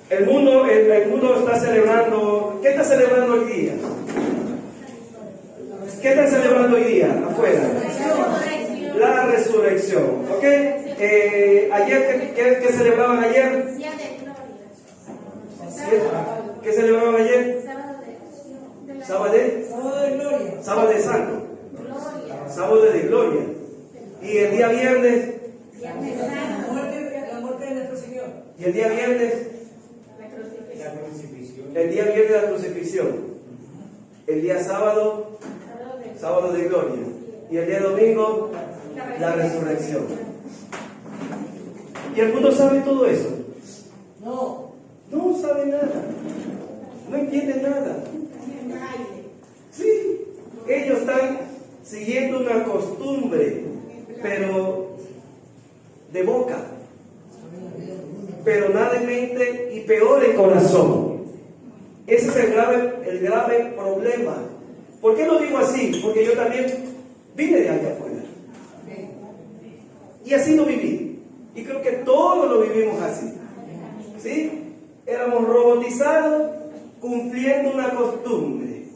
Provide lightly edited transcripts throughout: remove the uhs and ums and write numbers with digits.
El mundo está celebrando. ¿Qué está celebrando hoy día? ¿Qué están celebrando hoy día afuera? La resurrección. ¿Ok? Ayer, ¿qué celebraban ayer? ¿Qué celebraban ayer? Sábado de gloria. Sábado de santo. Sábado de gloria. Y el día viernes. La muerte de nuestro Señor. Y el día viernes. La crucifixión. El día viernes la crucifixión. El día sábado. Sábado de gloria. Y el día domingo. La resurrección. ¿Y el mundo sabe todo eso? No. No sabe nada. No entiende nada. Sí. Ellos están siguiendo una costumbre, pero de boca, pero nada en mente y peor en corazón. Ese es el grave problema. ¿Por qué lo digo así? Porque yo también vine de allá afuera. Y así lo viví. Y creo que todos lo vivimos así. ¿Sí? Éramos robotizados cumpliendo una costumbre.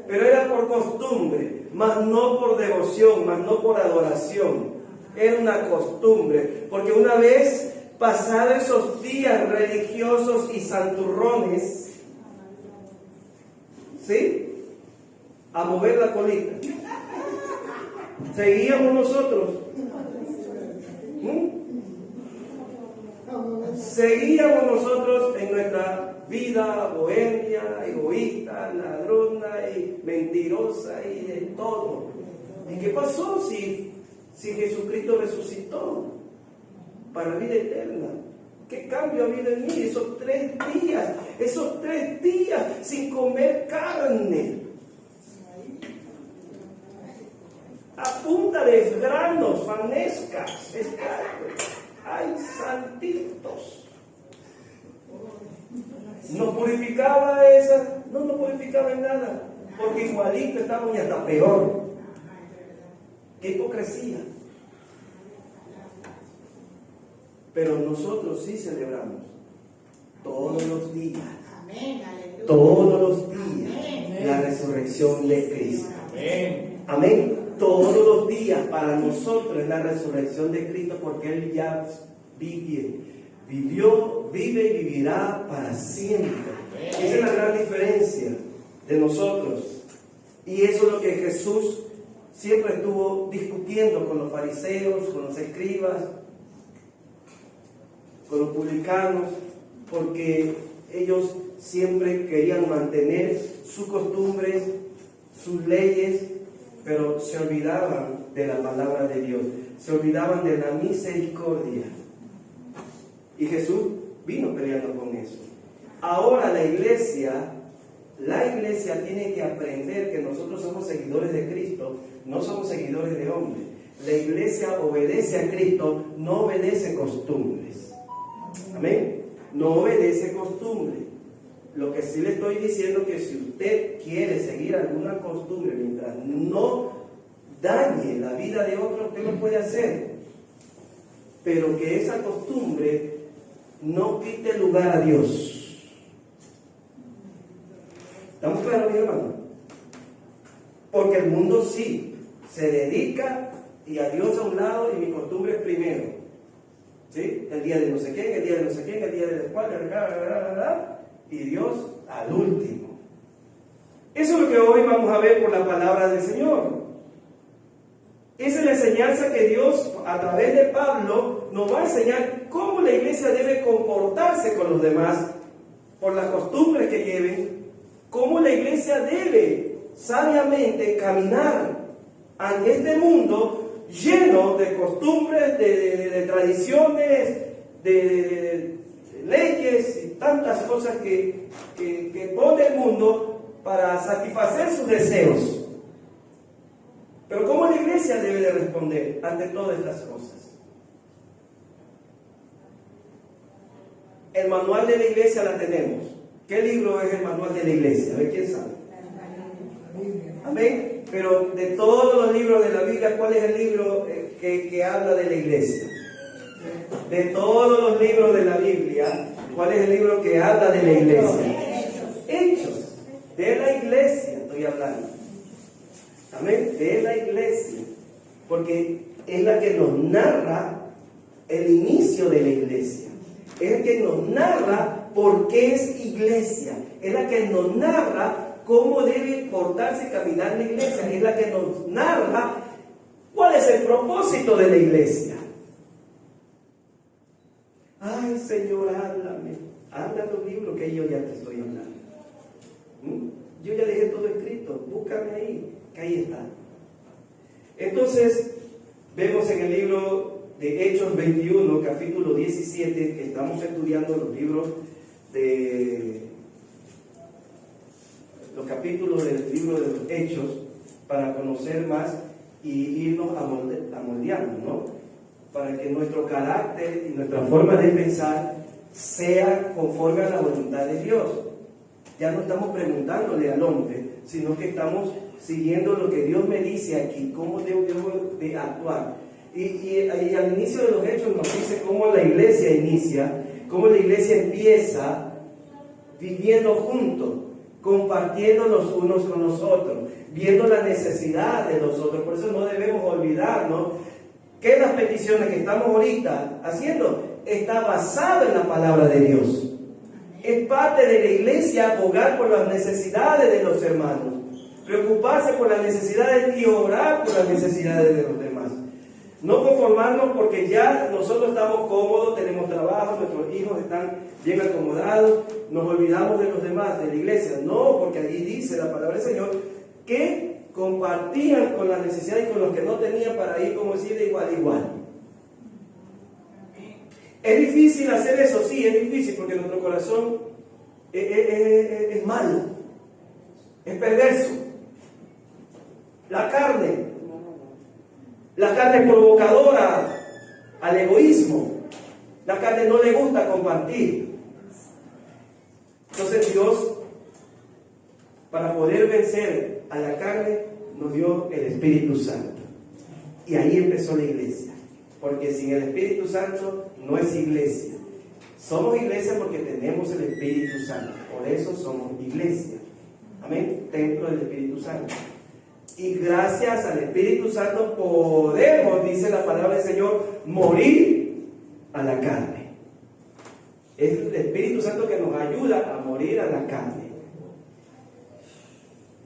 Pero era por costumbre, más no por devoción, más no por adoración. Era una costumbre. Porque una vez pasados esos días religiosos y santurrones, ¿sí? A mover la colita, seguíamos nosotros. Seguíamos nosotros en nuestra vida bohemia, egoísta, ladrona y mentirosa y de todo. ¿Y qué pasó si Jesucristo resucitó para vida eterna? ¿Qué cambio ha habido en mí? Esos 3 días sin comer carne, a punta de granos, fanescas, ¡ay, santitos! ¿Nos purificaba esa? No nos purificaba en nada, porque igualito estábamos y hasta peor. ¡Qué hipocresía! Pero nosotros sí celebramos todos los días, todos los días, la resurrección de Cristo. Amén. Todos los días para nosotros es la resurrección de Cristo, porque Él ya vivió, vive y vivirá para siempre. Esa es la gran diferencia de nosotros. Y eso es lo que Jesús siempre estuvo discutiendo con los fariseos, con los escribas, con los publicanos, porque ellos siempre querían mantener sus costumbres, sus leyes, pero se olvidaban de la palabra de Dios, se olvidaban de la misericordia. Y Jesús vino peleando con eso. Ahora la iglesia tiene que aprender que nosotros somos seguidores de Cristo, no somos seguidores de hombres. La iglesia obedece a Cristo, no obedece costumbres. Amén. No obedece costumbres. Lo que sí le estoy diciendo es que si usted quiere seguir alguna costumbre mientras no dañe la vida de otro, usted lo puede hacer. Pero que esa costumbre no quite lugar a Dios. ¿Estamos claros, mi hermano? Porque el mundo sí se dedica y a Dios a un lado y mi costumbre es primero. ¿Sí? El día de no sé quién, el día de no sé quién, el día de la escuela, y Dios al último. Eso es lo que hoy vamos a ver por la palabra del Señor. Esa es la enseñanza que Dios a través de Pablo nos va a enseñar cómo la iglesia debe comportarse con los demás por las costumbres que lleven, cómo la iglesia debe sabiamente caminar en este mundo lleno de costumbres, de tradiciones, de leyes y tantas cosas que pone el mundo para satisfacer sus deseos. Pero ¿cómo la iglesia debe de responder ante todas estas cosas? El manual de la iglesia la tenemos. ¿Qué libro es el manual de la iglesia? A ver, ¿quién sabe? Amén. Pero de todos los libros de la Biblia, ¿cuál es el libro que habla de la iglesia? De todos los libros de la Biblia, ¿Cuál es el libro que habla de la iglesia? Hechos. De la iglesia estoy hablando. Amén. De la iglesia. Porque es la que nos narra el inicio de la iglesia. Es el que nos narra por qué es iglesia. Es la que nos narra cómo debe portarse y caminar la iglesia. Es la que nos narra cuál es el propósito de la iglesia. Ay, Señor, háblame. Habla tu libro que yo ya te estoy hablando. Yo ya dejé todo escrito. Búscame ahí, que ahí está. Entonces, vemos en el libro de Hechos 21, capítulo 17, que estamos estudiando los libros de los capítulos del libro de los Hechos para conocer más y irnos amoldeando, ¿no? Para que nuestro carácter y nuestra forma de pensar sea conforme a la voluntad de Dios. Ya no estamos preguntándole al hombre, sino que estamos siguiendo lo que Dios me dice aquí, cómo debo de actuar. Y al inicio de los Hechos nos dice cómo la iglesia inicia, cómo la iglesia empieza viviendo juntos, compartiendo los unos con los otros, viendo la necesidad de los otros. Por eso no debemos olvidarnos que las peticiones que estamos ahorita haciendo está basado en la palabra de Dios. Es parte de la iglesia abogar por las necesidades de los hermanos, preocuparse por las necesidades y orar por las necesidades de los demás. No conformarnos porque ya nosotros estamos cómodos, tenemos trabajo, nuestros hijos están bien acomodados, nos olvidamos de los demás, de la iglesia. No, porque allí dice la palabra del Señor que compartían con las necesidades y con los que no tenían para ir, como decir, de igual a igual. ¿Es difícil hacer eso? Sí, es difícil porque nuestro corazón es malo, es perverso. La carne provocadora al egoísmo. La carne no le gusta compartir. Entonces Dios, para poder vencer a la carne, nos dio el Espíritu Santo. Y ahí empezó la iglesia. Porque sin el Espíritu Santo no es iglesia. Somos iglesia porque tenemos el Espíritu Santo. Por eso somos iglesia. Amén. Templo del Espíritu Santo. Y gracias al Espíritu Santo podemos, dice la palabra del Señor, morir a la carne. Es el Espíritu Santo que nos ayuda a morir a la carne.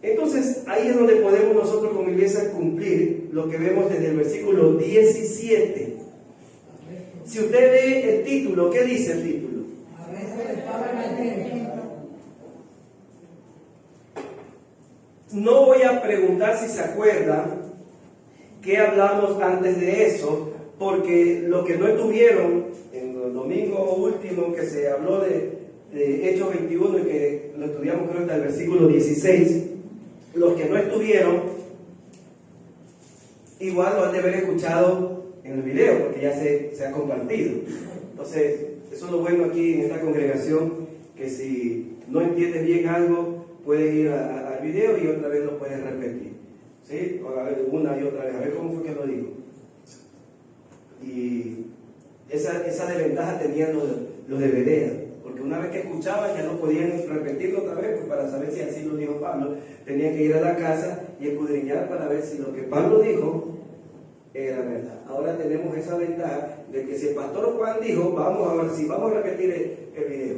Entonces, ahí es donde podemos nosotros como iglesia cumplir lo que vemos desde el versículo 17. Si usted ve el título, ¿qué dice el título? No voy a preguntar si se acuerdan qué hablamos antes de eso, porque los que no estuvieron en el domingo último que se habló de Hechos 21 y que lo estudiamos creo hasta el versículo 16, los que no estuvieron igual lo han de haber escuchado en el video porque ya se ha compartido. Entonces, eso es lo bueno aquí en esta congregación, que si no entiendes bien algo, puedes ir al video y otra vez lo puedes repetir, ¿sí? O a ver, una y otra vez, a ver cómo fue que lo digo. Y esa desventaja tenían los de Berea, porque una vez que escuchaban ya no podían repetirlo otra vez, pues para saber si así lo dijo Pablo, tenían que ir a la casa y escudriñar para ver si lo que Pablo dijo era verdad. Ahora tenemos esa ventaja de que si el pastor Juan dijo, vamos a ver si vamos a repetir el video.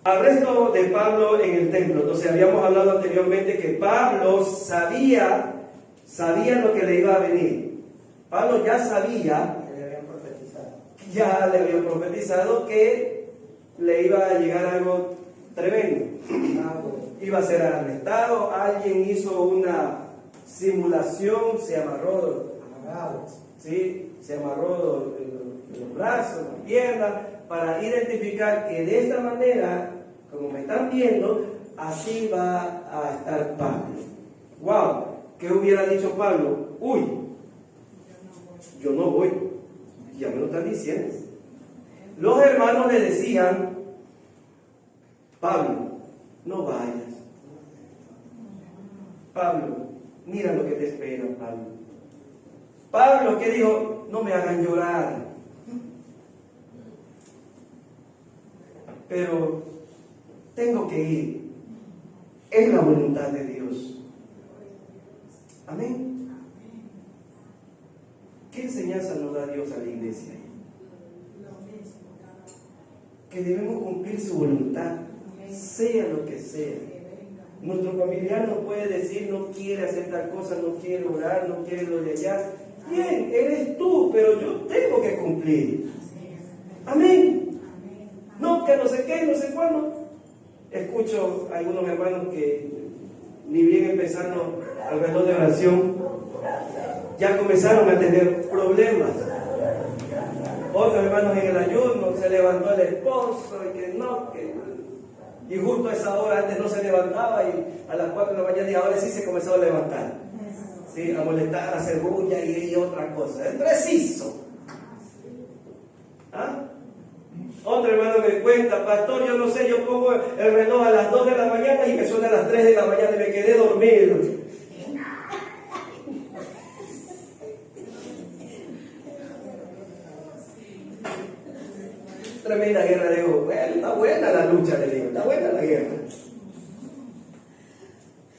Arresto de Pablo en el templo. Entonces habíamos hablado anteriormente que Pablo sabía lo que le iba a venir. Pablo ya sabía, ya le habían profetizado que le iba a llegar algo tremendo. Iba a ser arrestado, alguien hizo una simulación, se amarró los brazos, las piernas, para identificar que de esta manera, como me están viendo, así va a estar Pablo. ¡Wow! ¿Qué hubiera dicho Pablo? ¡Uy! Yo no voy. Ya me lo están diciendo. Los hermanos le decían, Pablo, no vayas. Pablo, mira lo que te espera, Pablo. Pablo, ¿qué dijo? No me hagan llorar. pero tengo que ir. Es la voluntad de Dios. Amén. ¿Qué enseñanza nos da Dios a la iglesia? Que debemos cumplir su voluntad, sea lo que sea. Nuestro familiar no puede decir, no quiere hacer tal cosa, no quiere orar, no quiere lo de allá. Bien, eres tú, pero yo tengo que cumplir. Amén. No, que no sé qué, no sé cuándo. Escucho a algunos hermanos que ni bien empezaron alrededor de oración, ya comenzaron a tener problemas. Otros hermanos en el ayuno, se levantó el esposo y que no, y justo a esa hora antes no se levantaba y a las 4 de la mañana y ahora sí se comenzó a levantar. Sí, a molestar, a hacer bulla y otra cosa. Es preciso. ¿Ah? Otro hermano me cuenta, pastor, yo no sé, yo pongo el reloj a las 2 de la mañana y me suena a las 3 de la mañana y me quedé dormido. Tremenda guerra, le digo, bueno, está buena la lucha, le digo, está buena la guerra.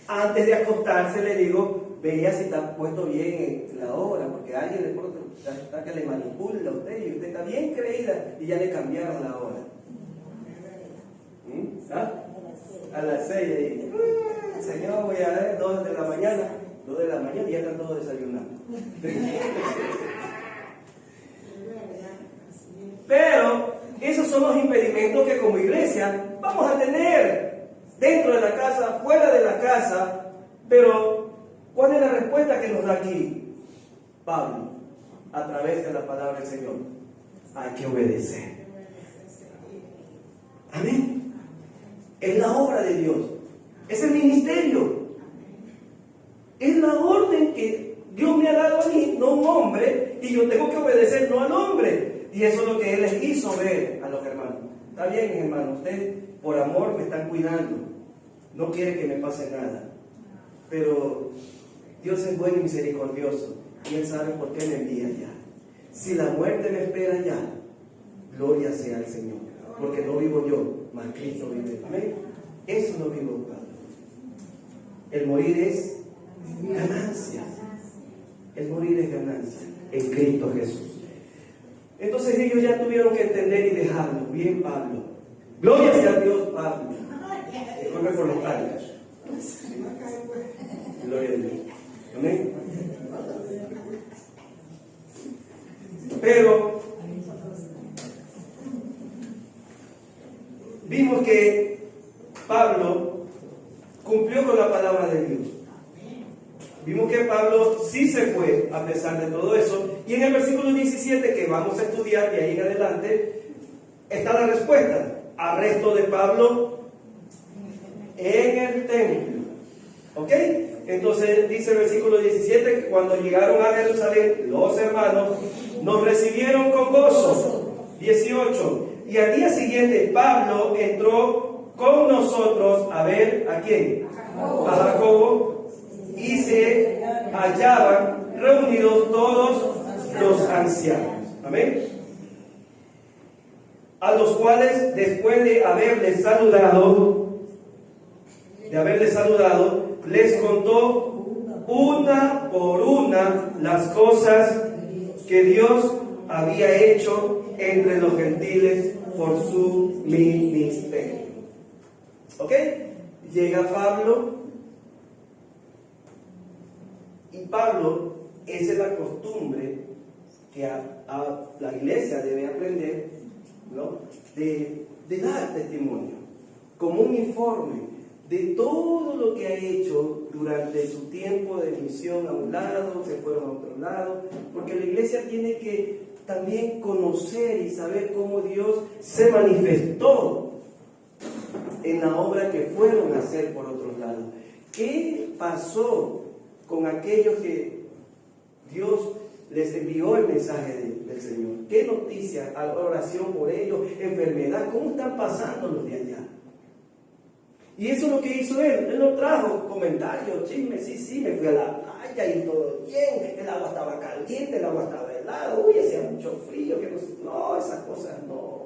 Antes de acostarse le digo, vea si está puesto bien la hora, porque alguien de pronto está que le manipula a usted y usted está bien creída y ya le cambiaron la hora. ¿Ah? A las 6, señor, voy a ver 2 de la mañana, 2 de la mañana y ya están todos desayunando. Pero esos son los impedimentos que como iglesia vamos a tener dentro de la casa, fuera de la casa. Pero ¿cuál es la respuesta que nos da aquí Pablo a través de la palabra del Señor? Hay que obedecer. Amén. Es la obra de Dios, es el ministerio, es la orden que Dios me ha dado a mí, no un hombre, y yo tengo que obedecer no al hombre. Y eso es lo que Él les hizo ver a los hermanos. Está bien, hermano, ustedes por amor me están cuidando, no quiere que me pase nada, pero Dios es bueno y misericordioso y Él sabe por qué me envía ya. Si la muerte me espera ya, gloria sea al Señor, porque no vivo yo, mas Cristo vive. Amén. Eso no vivo, Pablo. El morir es ganancia. El morir es ganancia en Cristo Jesús. Entonces ellos ya tuvieron que entender y dejarlo. Bien, Pablo. Gloria sea a Dios, Pablo. Disculpe por los padres. Gloria a Dios. Amén. Pero vimos que Pablo cumplió con la palabra de Dios. Vimos que Pablo sí se fue a pesar de todo eso. Y en el versículo 17 que vamos a estudiar de ahí en adelante está la respuesta. Arresto de Pablo en el templo. ¿Ok? Entonces dice el versículo 17 que cuando llegaron a Jerusalén los hermanos nos recibieron con gozo. 18. Y al día siguiente Pablo entró con nosotros a ver ¿a quién? A Jacobo. Y se hallaban reunidos todos los ancianos. Amén. A los cuales después de haberles saludado, les contó una por una las cosas que Dios había hecho entre los gentiles por su ministerio. ¿Ok? Llega Pablo. Y Pablo, esa es la costumbre que a la iglesia debe aprender, ¿no? De dar testimonio, como un informe de todo lo que ha hecho durante su tiempo de misión a un lado, se fueron a otro lado, porque la iglesia tiene que también conocer y saber cómo Dios se manifestó en la obra que fueron a hacer por otros lados. ¿Qué pasó con aquellos que Dios les envió el mensaje del Señor? ¿Qué noticia, oración por ellos, enfermedad? ¿Cómo están pasando los de allá? Y eso es lo que hizo él. Él no trajo comentarios, chismes, sí, me fui a la playa y todo bien, el agua estaba caliente, el agua estaba helada, uy, hacía mucho frío, que no, esas cosas no.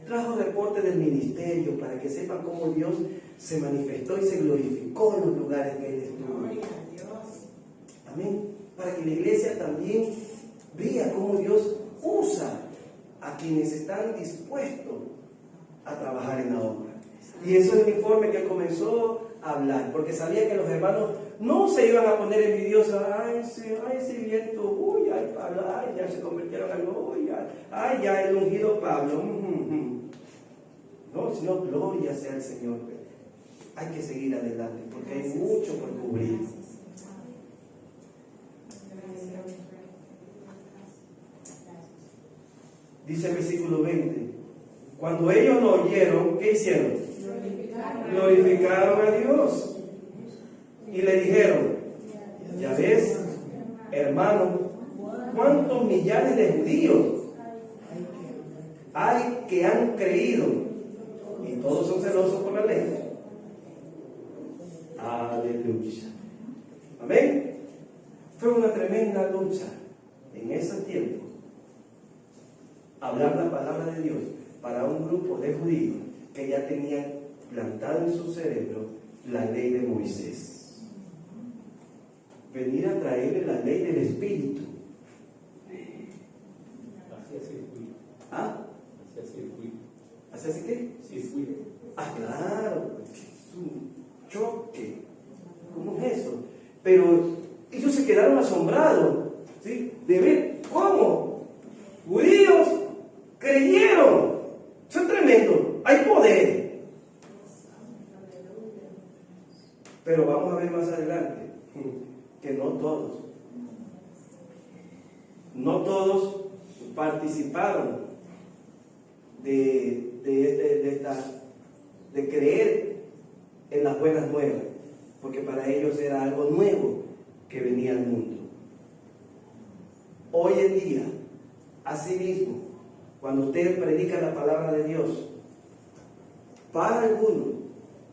trajo reporte del ministerio para que sepan cómo Dios se manifestó y se glorificó en los lugares que Él estuvo. Amén. Para que la iglesia también vea cómo Dios usa a quienes están dispuestos a trabajar en la obra. Y eso es el informe que comenzó a hablar, porque sabía que los hermanos no se iban a poner envidiosos. Ay, ese viento, uy, ay, Pablo, ay, ya se convirtieron en algo, uy, ay, ya el ungido Pablo. No, sino gloria sea el Señor. Hay que seguir adelante, porque hay mucho por cubrir. Dice el versículo 20, cuando ellos lo oyeron, ¿qué hicieron? Glorificaron a Dios y le dijeron, ya ves, hermano, cuántos millares de judíos hay que han creído y todos son celosos por la ley. Aleluya. Amén. Fue una tremenda lucha en ese tiempo hablar la palabra de Dios para un grupo de judíos que ya tenían plantado en su cerebro la ley de Moisés. Venir a traerle la ley del Espíritu. ¿Ah? ¿Hacia así qué? Ah, claro. Es un choque. ¿Cómo es eso? Pero ellos se quedaron asombrados, ¿sí? De ver cómo judíos creyeron. Eso es tremendo. Hay poder. Pero vamos a ver más adelante que no todos participaron de creer en las buenas nuevas, porque para ellos era algo nuevo que venía al mundo. Hoy en día, asimismo, cuando usted predica la palabra de Dios, para algunos,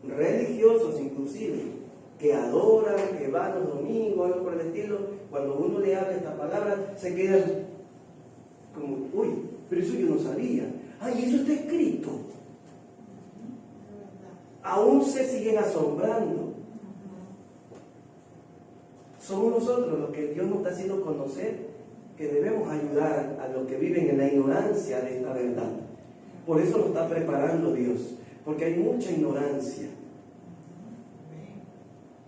religiosos inclusive, que adoran, que van los domingos, algo por el estilo, cuando uno le habla esta palabra, se quedan como, uy, pero eso yo no sabía. Ay, eso está escrito. Aún se siguen asombrando. Somos nosotros los que Dios nos está haciendo conocer, que debemos ayudar a los que viven en la ignorancia de esta verdad. Por eso nos está preparando Dios, porque hay mucha ignorancia.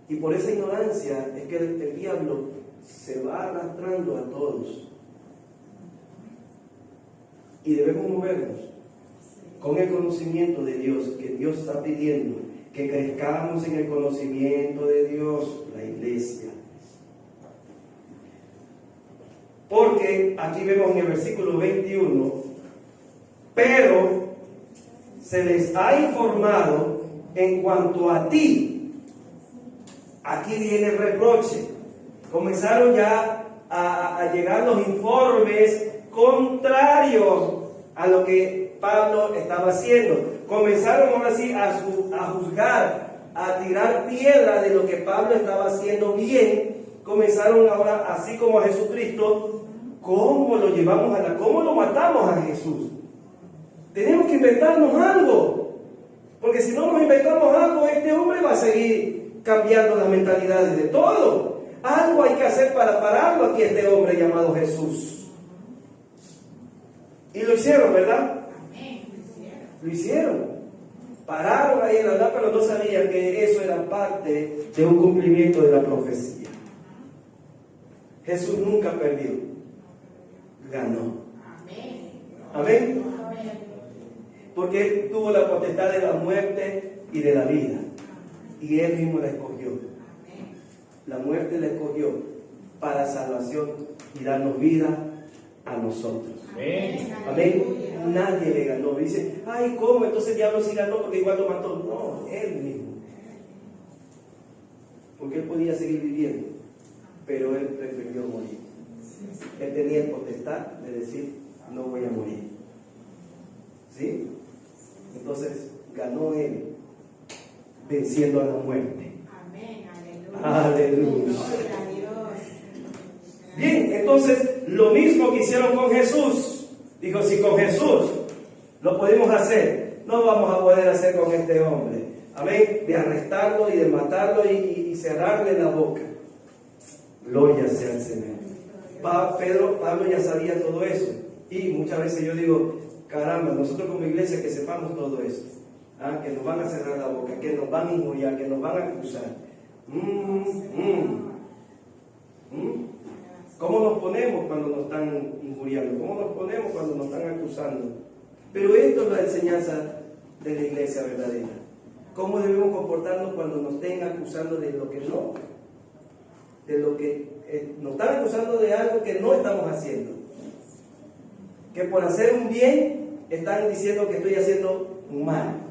Y por esa ignorancia es que el diablo se va arrastrando a todos. Y debemos movernos con el conocimiento de Dios, que Dios está pidiendo, que crezcamos en el conocimiento de Dios, la iglesia. Porque aquí vemos en el versículo 21, pero se les ha informado en cuanto a ti. Aquí viene el reproche. Comenzaron ya a llegar los informes contrarios a lo que Pablo estaba haciendo. Comenzaron ahora sí a juzgar, a tirar piedra de lo que Pablo estaba haciendo bien. Comenzaron ahora, así como a Jesucristo, ¿cómo lo llevamos cómo lo matamos a Jesús? Tenemos que inventarnos algo, porque si no nos inventamos algo, este hombre va a seguir cambiando las mentalidades de todo. Algo hay que hacer para pararlo aquí, este hombre llamado Jesús. Y lo hicieron, ¿verdad? Lo hicieron. Pararon ahí en la verdad, pero no sabían que eso era parte de un cumplimiento de la profecía. Jesús nunca perdió, ganó. Amén. Porque Él tuvo la potestad de la muerte y de la vida. Y Él mismo la escogió. La muerte la escogió para salvación y darnos vida a nosotros. Amén. Amén. Nadie le ganó. Dice, ay, ¿cómo? Entonces el diablo sí ganó porque igual lo mató. No, Él mismo. Porque Él podía seguir viviendo, pero Él prefirió morir. Él tenía el potestad de decir, no voy a morir. ¿Sí? Entonces ganó Él, venciendo a la muerte. Amén, aleluya. Bien, entonces lo mismo que hicieron con Jesús. Dijo, si con Jesús Lo podemos hacer. No vamos a poder hacer con este hombre. Amén. De arrestarlo y de matarlo y cerrarle la boca. Gloria sea al Señor. Pablo ya sabía todo eso. Y muchas veces yo digo, caramba, nosotros como iglesia que sepamos todo eso. Que nos van a cerrar la boca, que nos van a injuriar, que nos van a acusar. ¿Cómo nos ponemos cuando nos están injuriando? ¿Cómo nos ponemos cuando nos están acusando? Pero esto es la enseñanza de la iglesia verdadera. ¿Cómo debemos comportarnos cuando nos estén acusando de lo que no? De lo que nos están acusando de algo que no estamos haciendo. Que por hacer un bien están diciendo que estoy haciendo un mal.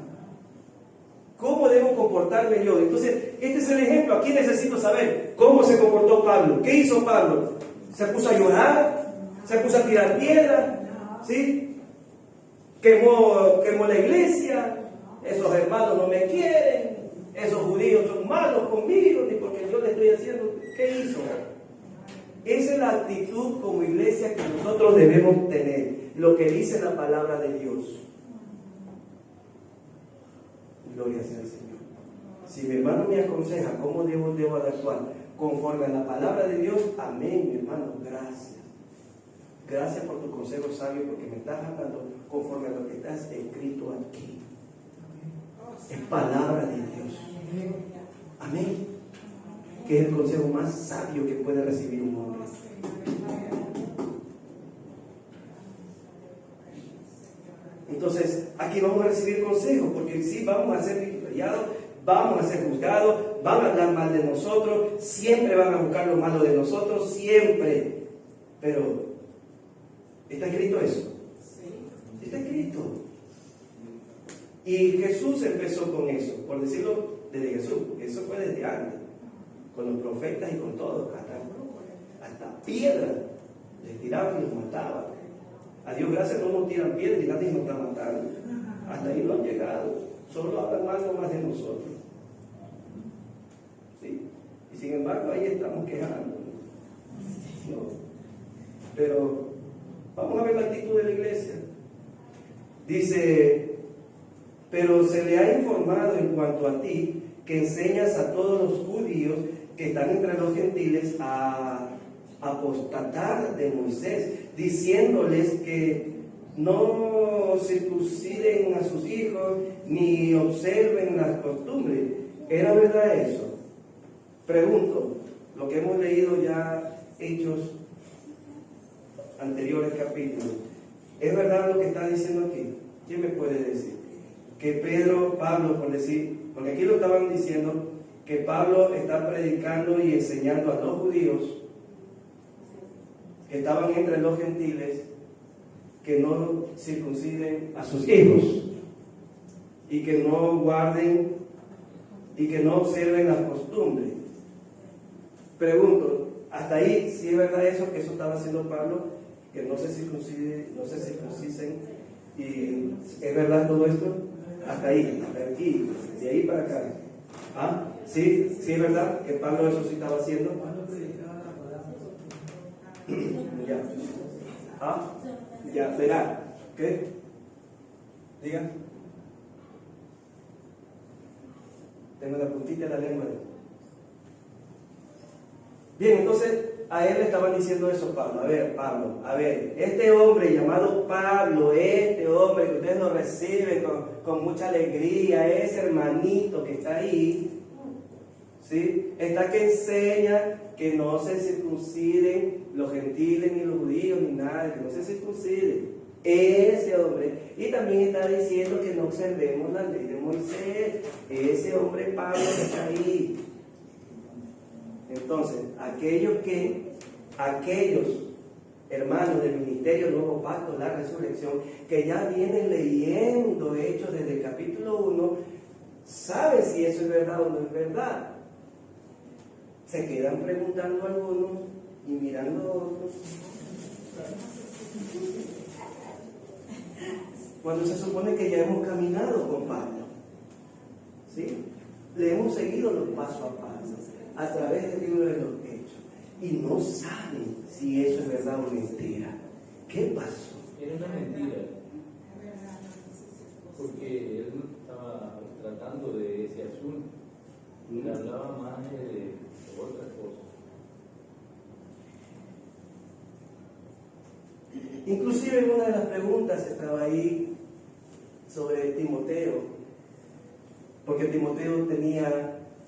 ¿Cómo debo comportarme yo? Entonces, este es el ejemplo. Aquí necesito saber cómo se comportó Pablo. ¿Qué hizo Pablo? ¿Se puso a llorar? ¿Se puso a tirar piedras? ¿Sí? Quemó la iglesia. Esos hermanos no me quieren. Esos judíos son malos conmigo, ni porque yo le estoy haciendo. ¿Qué hizo? Esa es la actitud como iglesia que nosotros debemos tener. Lo que dice la palabra de Dios. Gloria sea al Señor. Si mi hermano me aconseja cómo debo actuar conforme a la palabra de Dios, amén, mi hermano, gracias. Gracias por tu consejo sabio, porque me estás hablando conforme a lo que está escrito aquí. Es palabra de Dios. Amén. Que es el consejo más sabio que puede recibir un hombre. Entonces, aquí vamos a recibir consejos, porque sí, vamos a ser vituperados, vamos a ser juzgados, van a hablar mal de nosotros, siempre van a buscar lo malo de nosotros, siempre. Pero, ¿está escrito eso? Sí. Está escrito. Y Jesús empezó con eso, por decirlo desde Jesús, porque eso fue desde antes, con los profetas y con todo, hasta piedras les tiraban y los mataban. A Dios gracias, no nos tiran piedras y nadie nos está matando. Hasta ahí no han llegado. Solo hablan más de nosotros. ¿Sí? Y sin embargo, ahí estamos quejando. ¿No? Pero vamos a ver la actitud de la iglesia. Dice, pero se le ha informado en cuanto a ti que enseñas a todos los judíos que están entre los gentiles a apostatar de Moisés, diciéndoles que no circunciden a sus hijos ni observen las costumbres. ¿Era verdad eso? Pregunto, lo que hemos leído ya, Hechos anteriores capítulos, ¿es verdad lo que está diciendo aquí? ¿Quién me puede decir? Que Pablo, por decir, porque aquí lo estaban diciendo, que Pablo está predicando y enseñando a los judíos que estaban entre los gentiles que no circunciden a sus hijos y que no guarden y que no observen las costumbres. Pregunto, hasta ahí, si es verdad eso, que eso estaba haciendo Pablo, que no se circuncisen, y es verdad todo esto, hasta ahí, hasta aquí, de ahí para acá. Sí, sí es verdad que Pablo eso sí estaba haciendo. Ya, verá. ¿Qué? Diga. Tengo la puntita de la lengua. Bien, entonces a él le estaban diciendo eso, Pablo. A ver, este hombre llamado Pablo, este hombre que ustedes lo reciben con mucha alegría, ese hermanito que está ahí, ¿sí? Está que enseña que no se circunciden los gentiles ni los judíos ni nada, que no se circunciden. Ese hombre. Y también está diciendo que no observemos la ley de Moisés. Ese hombre Pablo que está ahí. Entonces, aquellos hermanos del ministerio Nuevo Pacto, la resurrección, que ya vienen leyendo Hechos desde el capítulo 1, saben si eso es verdad o no es verdad. Se quedan preguntando algunos y mirando a otros. Cuando se supone que ya hemos caminado con Pablo, ¿sí? Le hemos seguido los pasos a paso a través del libro de los Hechos y no saben si eso es verdad o mentira. ¿Qué pasó? Era una mentira. Porque él no estaba tratando de ese asunto, le hablaba más de otras cosas. Inclusive una de las preguntas estaba ahí sobre Timoteo, porque Timoteo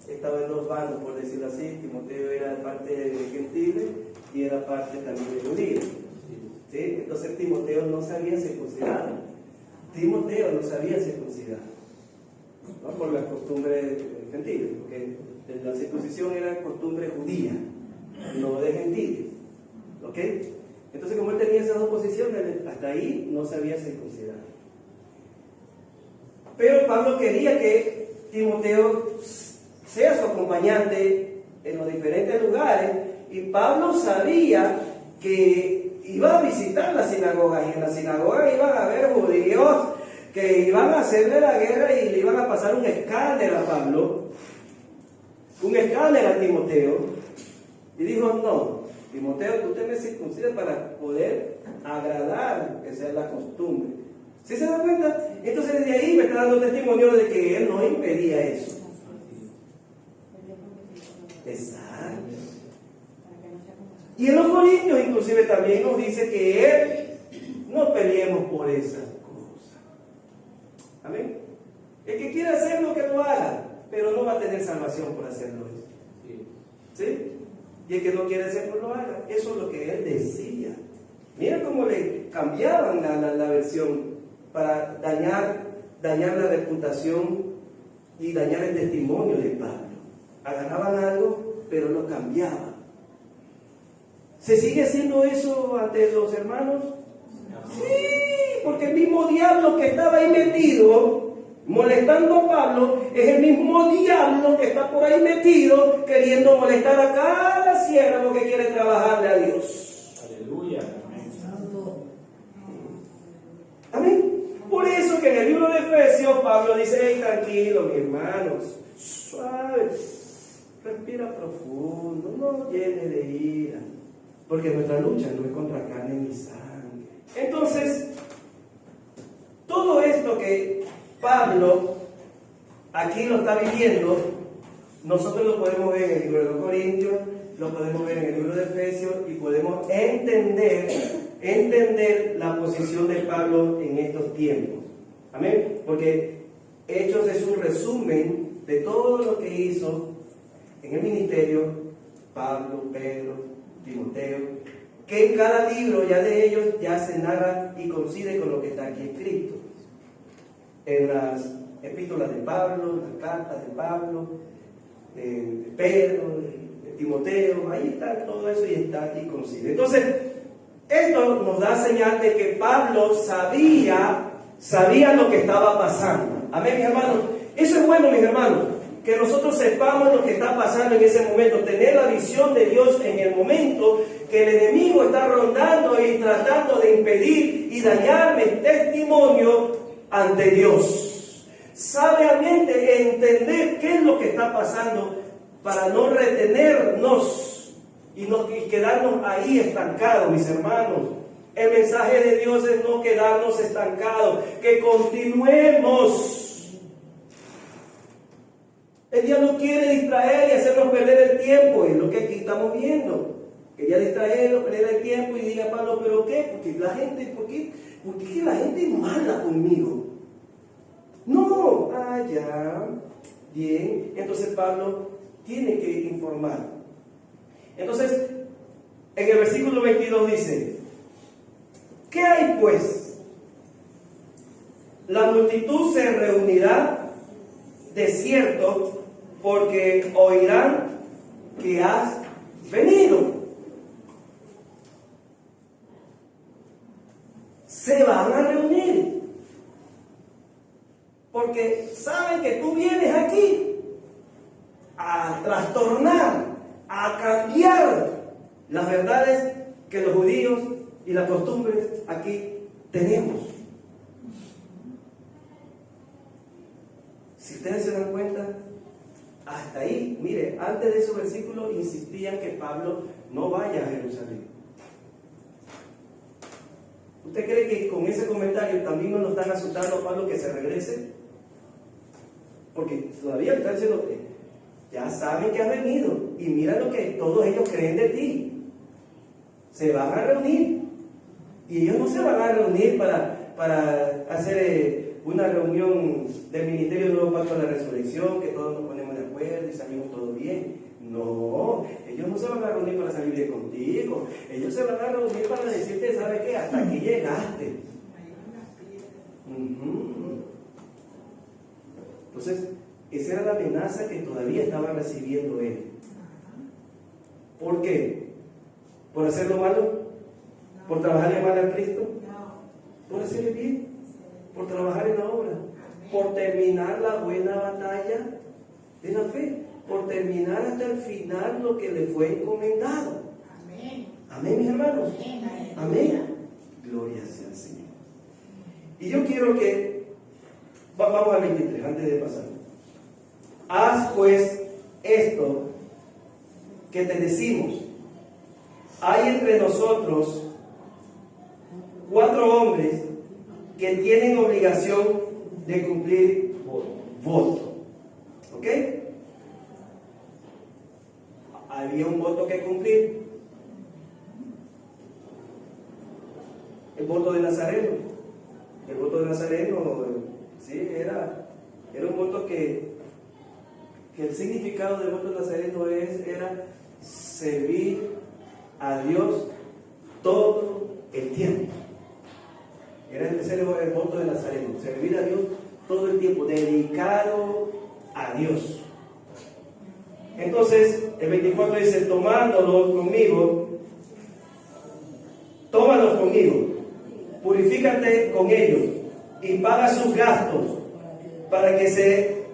estaba en dos bandos, por decirlo así. Timoteo era parte de gentiles y era parte también de judíos. ¿Sí? Entonces Timoteo no se había circuncidado. Timoteo no se había circuncidado, ¿no? Por las costumbres gentiles, porque la circuncisión era costumbre judía, no de gentiles. ¿Ok? Entonces, como él tenía esas dos posiciones, hasta ahí no se había circuncidado. Pero Pablo quería que Timoteo sea su acompañante en los diferentes lugares, y Pablo sabía que iba a visitar las sinagogas, y en las sinagogas iban a haber judíos que iban a hacerle la guerra y le iban a pasar un escáner a Pablo, un escáner a Timoteo, y dijo: no, Timoteo, tú te me circuncidas para poder agradar, que sea la costumbre. ¿Sí se da cuenta? Entonces desde ahí me está dando testimonio de que él no impedía eso. Exacto. Y en los Corintios inclusive también nos dice que él no peleemos por esas cosas. Amén. El que quiera hacerlo, que lo haga, pero no va a tener salvación por hacerlo eso. ¿Sí? Y el que no quiere hacerlo, lo haga. Eso es lo que él decía. Mira cómo le cambiaban la versión para dañar la reputación y dañar el testimonio de Pablo. Agarraban algo, pero lo cambiaban. ¿Se sigue haciendo eso ante los hermanos? Sí, porque el mismo diablo que estaba ahí metido, molestando a Pablo, es el mismo diablo que está por ahí metido, queriendo molestar a cada siervo que quiere trabajarle a Dios. Aleluya. Amén. Por eso que en el libro de Efesios Pablo dice: hey, tranquilo, mis hermanos, suave, respira profundo, no llene de ira, porque nuestra lucha no es contra carne ni sangre. Entonces, todo esto que Pablo aquí lo está viviendo, nosotros lo podemos ver en el libro de los Corintios, lo podemos ver en el libro de Efesios, y podemos entender la posición de Pablo en estos tiempos. Amén. Porque Hechos es un resumen de todo lo que hizo en el ministerio Pablo, Pedro, Timoteo, que en cada libro ya de ellos ya se narra y coincide con lo que está aquí escrito. En las epístolas de Pablo, las cartas de Pablo, de Pedro, de Timoteo, ahí está todo eso y está aquí coincide. Entonces, esto nos da señal de que Pablo sabía lo que estaba pasando. Amén, mis hermanos. Eso es bueno, mis hermanos, que nosotros sepamos lo que está pasando en ese momento, tener la visión de Dios en el momento que el enemigo está rondando y tratando de impedir y dañar mi testimonio ante Dios. Sabiamente entender qué es lo que está pasando para no retenernos y quedarnos ahí estancados, mis hermanos. El mensaje de Dios es no quedarnos estancados, que continuemos. El diablo quiere distraer y hacernos perder el tiempo, es lo que aquí estamos viendo. Quería distraerlo, perder el tiempo, y diga Pablo: ¿pero qué? Porque la gente, ¿por qué la gente es mala conmigo? No, ya, bien. Entonces Pablo tiene que informar. Entonces, en el versículo 22 dice: ¿qué hay pues? La multitud se reunirá de cierto, porque oirán que has venido. Se van a reunir, porque saben que tú vienes aquí a trastornar, a cambiar las verdades que los judíos y las costumbres aquí tenemos. Si ustedes se dan cuenta, hasta ahí, mire, antes de esos versículos insistían que Pablo no vaya a Jerusalén. ¿Usted cree que con ese comentario también no nos están asustando a Pablo que se regrese? Porque todavía le están diciendo que ya saben que has venido y mira lo que todos ellos creen de ti. Se van a reunir y ellos no se van a reunir para hacer una reunión del Ministerio de Nuevo Pacto de la Resurrección, que todos nos ponemos de acuerdo y salimos todo bien. No, ellos no se van a reunir para salir bien contigo. Ellos se van a reunir para decirte, ¿sabes qué? Hasta aquí llegaste. Entonces, esa era la amenaza que todavía estaba recibiendo él. ¿Por qué? ¿Por hacer lo malo? ¿Por trabajarle mal a Cristo? ¿Por hacerle bien? ¿Por trabajar en la obra? ¿Por terminar la buena batalla de la fe? ¿Por terminar hasta el final lo que le fue encomendado? Amén. Amén, mis hermanos. Amén. Gloria sea al Señor. Y yo quiero que vamos al 23 antes de pasar. Haz pues esto que te decimos. Hay entre nosotros 4 hombres que tienen obligación de cumplir voto. ¿Ok? Había un voto que cumplir. El voto de Nazareno. El voto de Nazareno, sí, era un voto que el significado del voto de Nazareno era servir a Dios todo el tiempo. Era el voto de Nazareno, servir a Dios todo el tiempo, dedicado a Dios. Entonces, el 24 dice, tómalos conmigo, purifícate con ellos y paga sus gastos para que se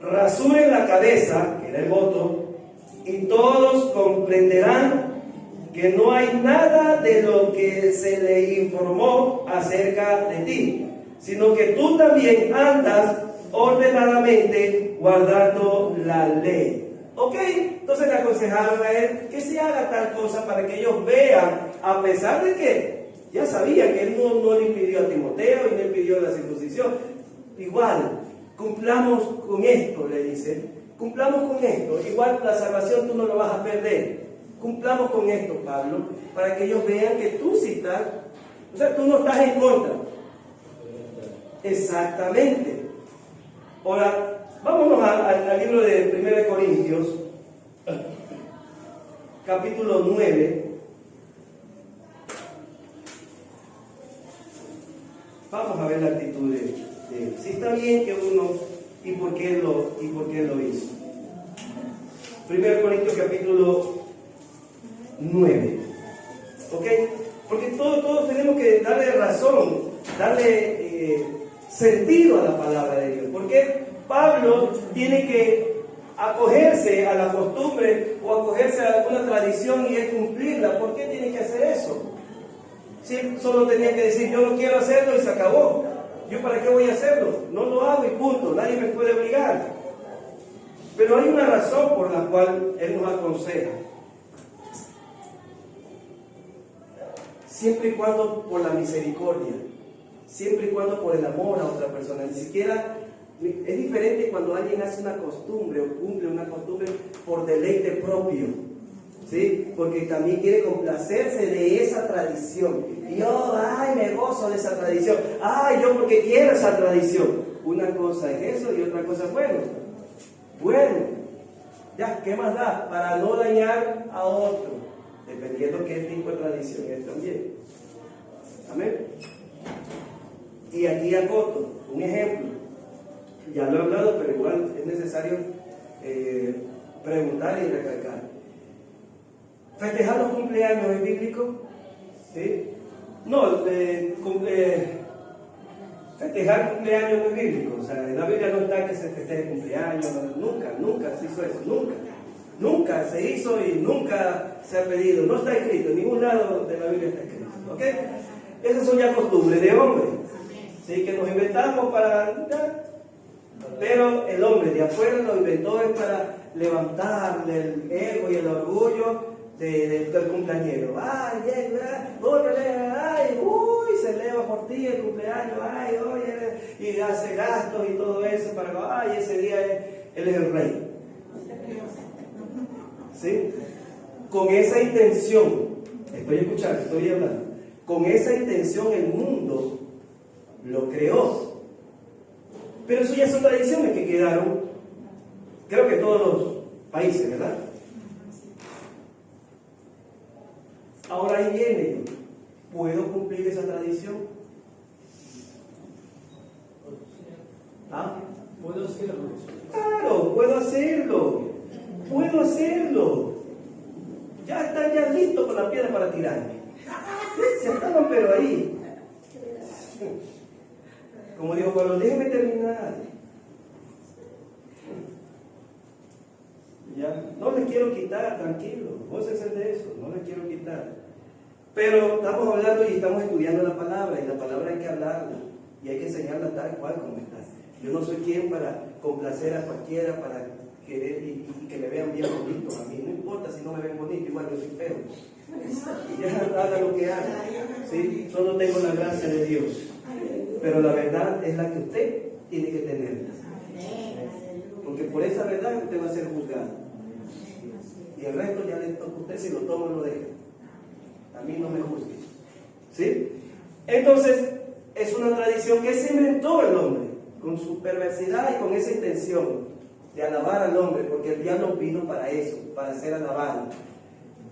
rasuren la cabeza, que era el voto, y todos comprenderán que no hay nada de lo que se le informó acerca de ti, sino que tú también andas ordenadamente guardando la ley. ¿Ok? Entonces le aconsejaron a él que se haga tal cosa para que ellos vean, a pesar de que ya sabía que él no le impidió a Timoteo y no le impidió la circuncisión. Igual, cumplamos con esto, le dice. Cumplamos con esto. Igual la salvación tú no lo vas a perder. Cumplamos con esto, Pablo, para que ellos vean que tú sí estás, o sea, tú no estás en contra. Exactamente. Ahora, vámonos al libro de 1 Corintios, capítulo 9. Vamos a ver la actitud de él. Si está bien que uno, y por qué él lo hizo. 1 Corintios capítulo 9. ¿Ok? Porque todos tenemos que darle razón, darle sentido a la palabra de Dios. Porque Pablo tiene que acogerse a la costumbre o acogerse a alguna tradición y es cumplirla. ¿Por qué tiene que hacer eso? Si él solo tenía que decir, yo no quiero hacerlo y se acabó. ¿Yo para qué voy a hacerlo? No lo hago y punto. Nadie me puede obligar. Pero hay una razón por la cual él nos aconseja. Siempre y cuando por la misericordia, siempre y cuando por el amor a otra persona. Ni siquiera es diferente cuando alguien hace una costumbre o cumple una costumbre por deleite propio, ¿sí? Porque también quiere complacerse de esa tradición. Y yo, me gozo de esa tradición. Yo porque quiero esa tradición. Una cosa es eso y otra cosa es bueno, ya, ¿qué más da? Para no dañar a otro, dependiendo qué tipo de tradición es también. Amén. Y aquí acoto un ejemplo. Ya lo he hablado, pero igual es necesario preguntar y recalcar. ¿Festejar los cumpleaños es bíblico? ¿Sí? No, festejar cumpleaños no es bíblico. O sea, en la Biblia no está que se festeje cumpleaños. Nunca se hizo eso. Nunca se hizo y nunca se ha pedido. No está escrito. En ningún lado de la Biblia está escrito. ¿Ok? Esas son ya costumbres de hombres. ¿Sí? Que nos inventamos para... Pero el hombre de afuera lo inventó es para levantarle el ego y el orgullo del cumpleañero. Ay, ay, uy, se eleva por ti el cumpleaños, ay, oye, y hace gastos y todo eso para, ay, ese día él es el rey. ¿Sí? Con esa intención, estoy escuchando, estoy hablando, con esa intención el mundo lo creó. Pero eso ya son tradiciones que quedaron, creo que en todos los países, ¿verdad? Ahora ahí viene, ¿puedo cumplir esa tradición? ¿Ah? Puedo hacerlo. Claro, puedo hacerlo. Puedo hacerlo. Ya están ya listos con la piedra para tirarme. Se estaban pero ahí. Como dijo Pablo, déjeme terminar. Ya, no les quiero quitar, tranquilo, gócense de eso, no les quiero quitar. Pero estamos hablando y estamos estudiando la palabra, y la palabra hay que hablarla, y hay que enseñarla tal cual como está. Yo no soy quien para complacer a cualquiera, para querer y que me vean bien bonito. A mí no importa si no me ven bonito, igual yo soy feo. Ya haga lo que haga, ¿sí? Solo tengo la gracia de Dios. Pero la verdad es la que usted tiene que tener. Porque por esa verdad usted va a ser juzgado. Y el resto ya le toca a usted, si lo toma o lo deja. A mí no me juzgue. ¿Sí? Entonces, es una tradición que se inventó el hombre, con su perversidad y con esa intención de alabar al hombre, porque el diablo vino para eso, para ser alabado.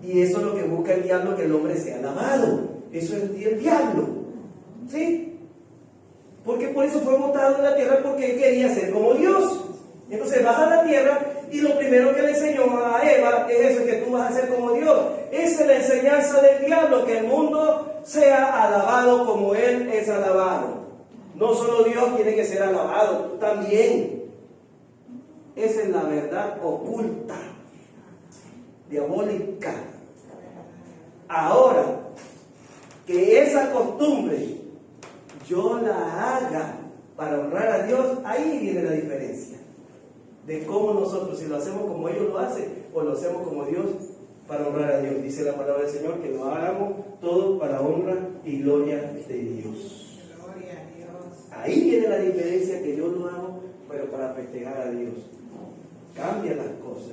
Y eso es lo que busca el diablo, que el hombre sea alabado. Eso es el diablo. ¿Sí? Porque por eso fue botado en la tierra, porque él quería ser como Dios. Entonces baja a la tierra y lo primero que le enseñó a Eva es eso, que tú vas a ser como Dios. Esa es la enseñanza del diablo, que el mundo sea alabado como Él es alabado. No solo Dios tiene que ser alabado, tú también. Esa es la verdad oculta, diabólica. Ahora, que esa costumbre yo la haga para honrar a Dios, ahí viene la diferencia. De cómo nosotros, si lo hacemos como ellos lo hacen, o lo hacemos como Dios, para honrar a Dios. Dice la palabra del Señor que lo hagamos todo para honra y gloria de Dios. Gloria a Dios. Ahí viene la diferencia, que yo lo hago, pero para festejar a Dios. Cambia las cosas.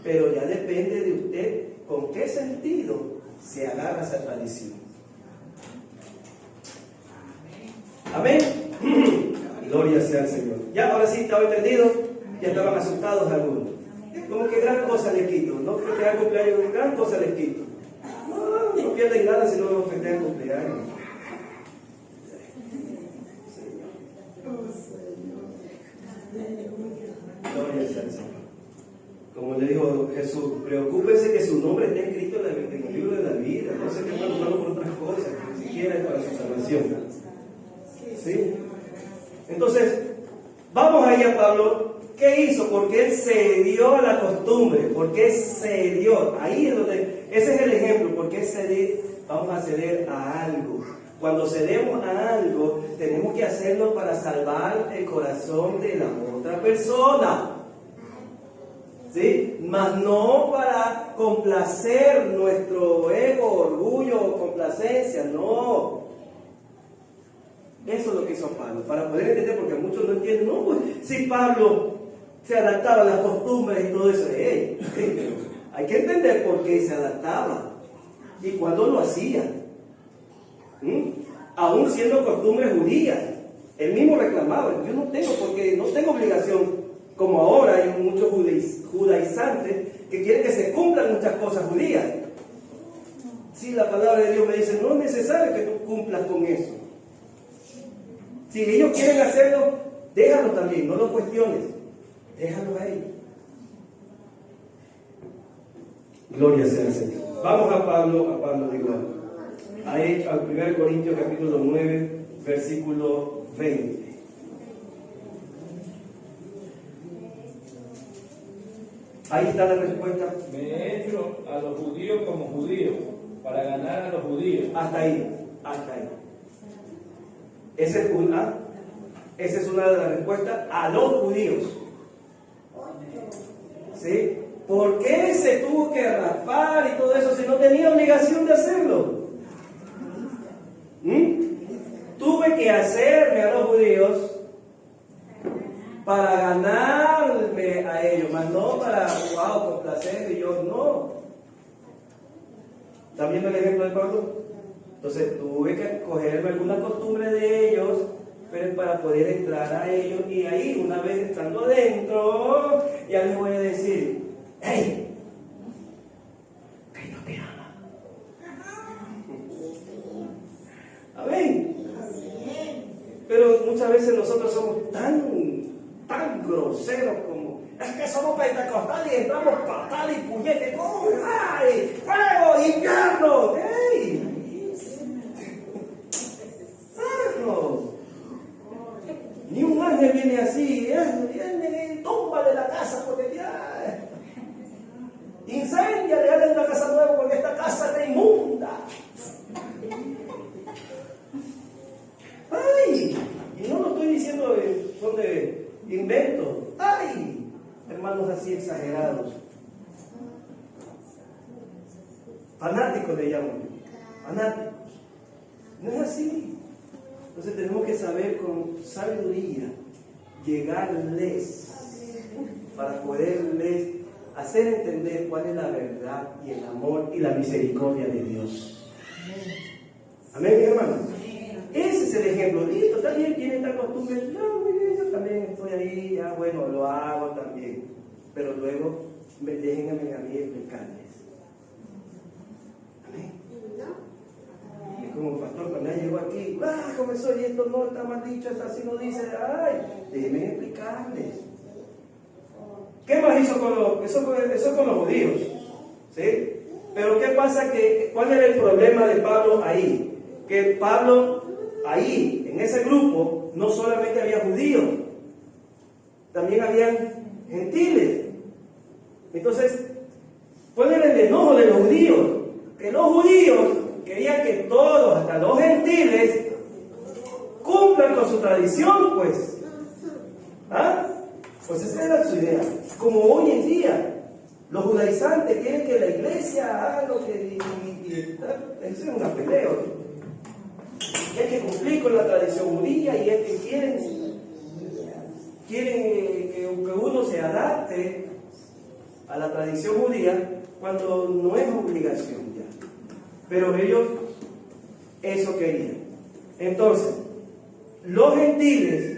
Pero ya depende de usted con qué sentido se agarra esa tradición. Amén. Gloria sea al Señor. Ya, ahora sí, ¿estaba entendido? Ya estaban asustados algunos. Como que gran cosa les quito. No festejar cumpleaños, gran cosa les quito. No pierden nada si no festejan cumpleaños. Gloria sea al Señor. Como le dijo Jesús, preocúpense que su nombre esté escrito en el libro de la vida. No se quede preocupado por otras cosas, ni siquiera es para su salvación. ¿Sí? Entonces, vamos ahí a Pablo. ¿Qué hizo? Porque él cedió a la costumbre. Porque cedió. Ahí es donde, ese es el ejemplo. Porque vamos a ceder a algo. Cuando cedemos a algo, tenemos que hacerlo para salvar el corazón de la otra persona. ¿Sí? Mas no para complacer nuestro ego, orgullo o complacencia. No. Eso es lo que hizo Pablo. Para poder entender, porque muchos no entienden. No, pues, si Pablo se adaptaba a las costumbres y todo eso. Hay que entender por qué se adaptaba y cuándo lo hacía. Aún siendo costumbres judías, él mismo reclamaba: yo no tengo obligación, como ahora hay muchos judaizantes que quieren que se cumplan muchas cosas judías. Si la palabra de Dios me dice, no es necesario que tú cumplas con eso. Si ellos quieren hacerlo, déjalo también, no lo cuestiones. Déjalo ahí. Gloria sea al Señor. Vamos a Pablo digo, al 1 Corintios capítulo 9, versículo 20. Ahí está la respuesta. Me he hecho a los judíos como judíos, para ganar a los judíos. Hasta ahí. Esa es una de las respuestas a los judíos. ¿Sí? ¿Por qué se tuvo que rapar y todo eso si no tenía obligación de hacerlo? Tuve que hacerme a los judíos para ganarme a ellos, más no para, complacer y yo no. ¿Están viendo el ejemplo de Pablo? Entonces tuve que cogerme alguna costumbre de ellos, pero para poder entrar a ellos, y ahí una vez estando dentro, ya les voy a decir, ¡hey! Cristo te ama. Amén. Pero muchas veces nosotros somos tan groseros como, es que somos pentecostales y entramos patal y puñete, ¡ay! ¡Fuego! ¡Infierno! ¡Ey! Ni un ángel viene así, viene, tómbale la casa porque ya. Incendia, le hagan una casa nueva porque esta casa está inmunda. ¡Ay! Y no lo estoy diciendo, son de invento. ¡Ay! Hermanos así exagerados. Fanáticos le llaman. Fanáticos. No es así. Entonces tenemos que saber con sabiduría llegarles para poderles hacer entender cuál es la verdad y el amor y la misericordia de Dios. Amén, mi hermano. Ese es el ejemplo. Listo, está bien, tiene esta costumbre. Yo también estoy ahí, ya bueno, lo hago también. Pero luego déjenme a mí explicarles. Amén. Es como pastor, cuando ya llegó aquí, comenzó y esto no está mal dicho, esto así no dice, déjenme explicarles. ¿Qué más hizo eso con los judíos? ¿Sí? Pero ¿qué pasa? ¿Cuál era el problema de Pablo ahí? Que Pablo ahí, en ese grupo, no solamente había judíos, también habían gentiles. Entonces, ¿cuál era el enojo de los judíos? Que los judíos querían que todos, hasta los gentiles, cumplan con su tradición, pues. Pues esa era su idea. Como hoy en día, los judaizantes quieren que la iglesia haga lo que... eso es una pelea. Y hay que cumplir con la tradición judía y es que quieren que uno se adapte a la tradición judía cuando no es obligación ya. Pero ellos eso querían. Entonces, los gentiles,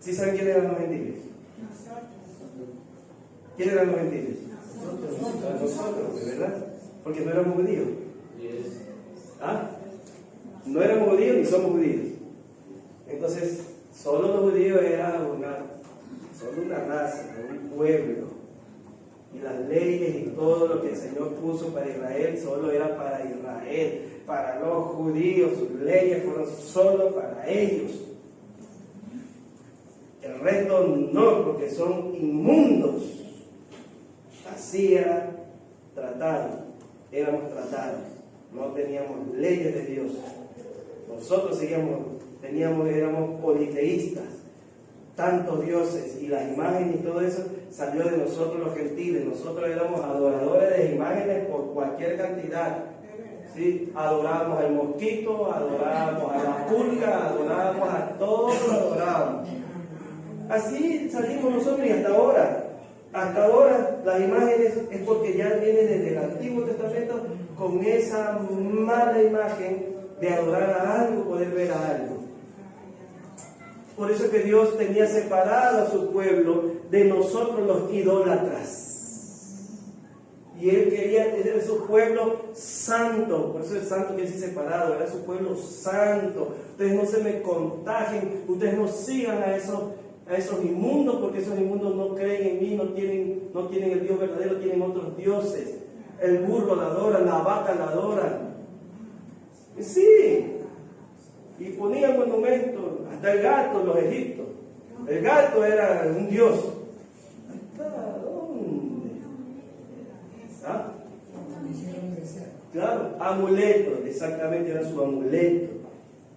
¿sí saben quiénes eran los gentiles? ¿Quiénes eran los gentiles? Nosotros, ¿verdad? Porque no éramos judíos. No éramos judíos ni somos judíos. Entonces, solo los judíos eran solo una raza, un pueblo. Y las leyes y todo lo que el Señor puso para Israel solo era para Israel. Para los judíos, sus leyes fueron solo para ellos. El resto no, porque son inmundos. Así era tratado. Éramos tratados. No teníamos leyes de Dios. Nosotros éramos politeístas. Tantos dioses y las imágenes y todo eso salió de nosotros los gentiles. Nosotros éramos adoradores de imágenes por cualquier cantidad. ¿Sí? Adorábamos al mosquito, adorábamos a la pulga, adorábamos a todo, adorábamos. Así salimos nosotros y hasta ahora. Hasta ahora las imágenes es porque ya viene desde el Antiguo Testamento con esa mala imagen de adorar a algo, poder ver a algo. Por eso que Dios tenía separado a su pueblo de nosotros los idólatras. Y Él quería tener su pueblo santo. Por eso el santo quiere decir separado, era su pueblo santo. Ustedes no se me contagien, ustedes no sigan a esos inmundos, porque esos inmundos no creen en mí, no tienen el Dios verdadero, tienen otros dioses. El burro la adoran, la vaca la adoran. Y sí. Y ponían monumentos, hasta el gato, los egipcios. El gato era un dios. ¿Hasta dónde? Claro, amuletos, exactamente era su amuleto.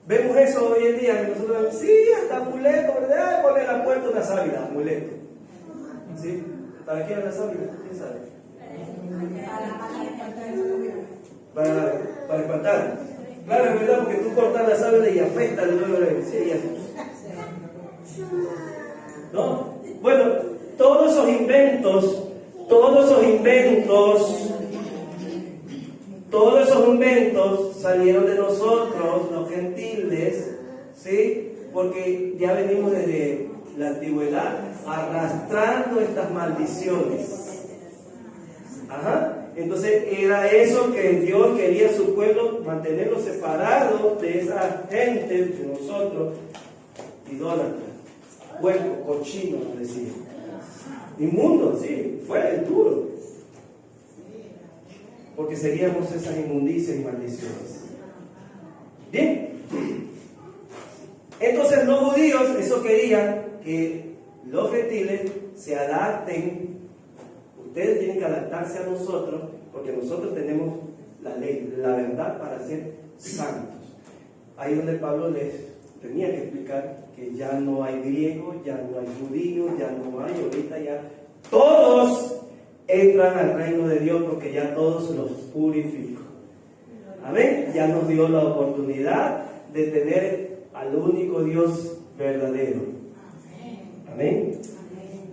Vemos eso hoy en día, que nosotros sí, hasta amuleto, ¿verdad? Poner la puerta una sábila, amuleto. ¿Sí? ¿Para qué era la sábila? ¿Quién sabe? Para espantar. Claro, es verdad, porque tú cortas la sábila y afecta el nuevo de ¿no? Bueno, todos esos inventos salieron de nosotros, los gentiles, ¿sí? Porque ya venimos desde la antigüedad arrastrando estas maldiciones. Ajá. Entonces era eso que Dios quería a su pueblo, mantenerlo separado de esa gente, de nosotros, idólatras, hueco, cochino, decía. Inmundo, sí, fue duro. Porque seríamos esas inmundicias y maldiciones. Bien. Entonces los judíos, eso querían que los gentiles se adapten. Ustedes tienen que adaptarse a nosotros, porque nosotros tenemos la ley, la verdad para ser santos. Ahí donde Pablo les tenía que explicar que ya no hay griego, ya no hay judío, ya no hay, ahorita ya todos entran al reino de Dios porque ya todos los purificó. Amén. Ya nos dio la oportunidad de tener al único Dios verdadero. Amén.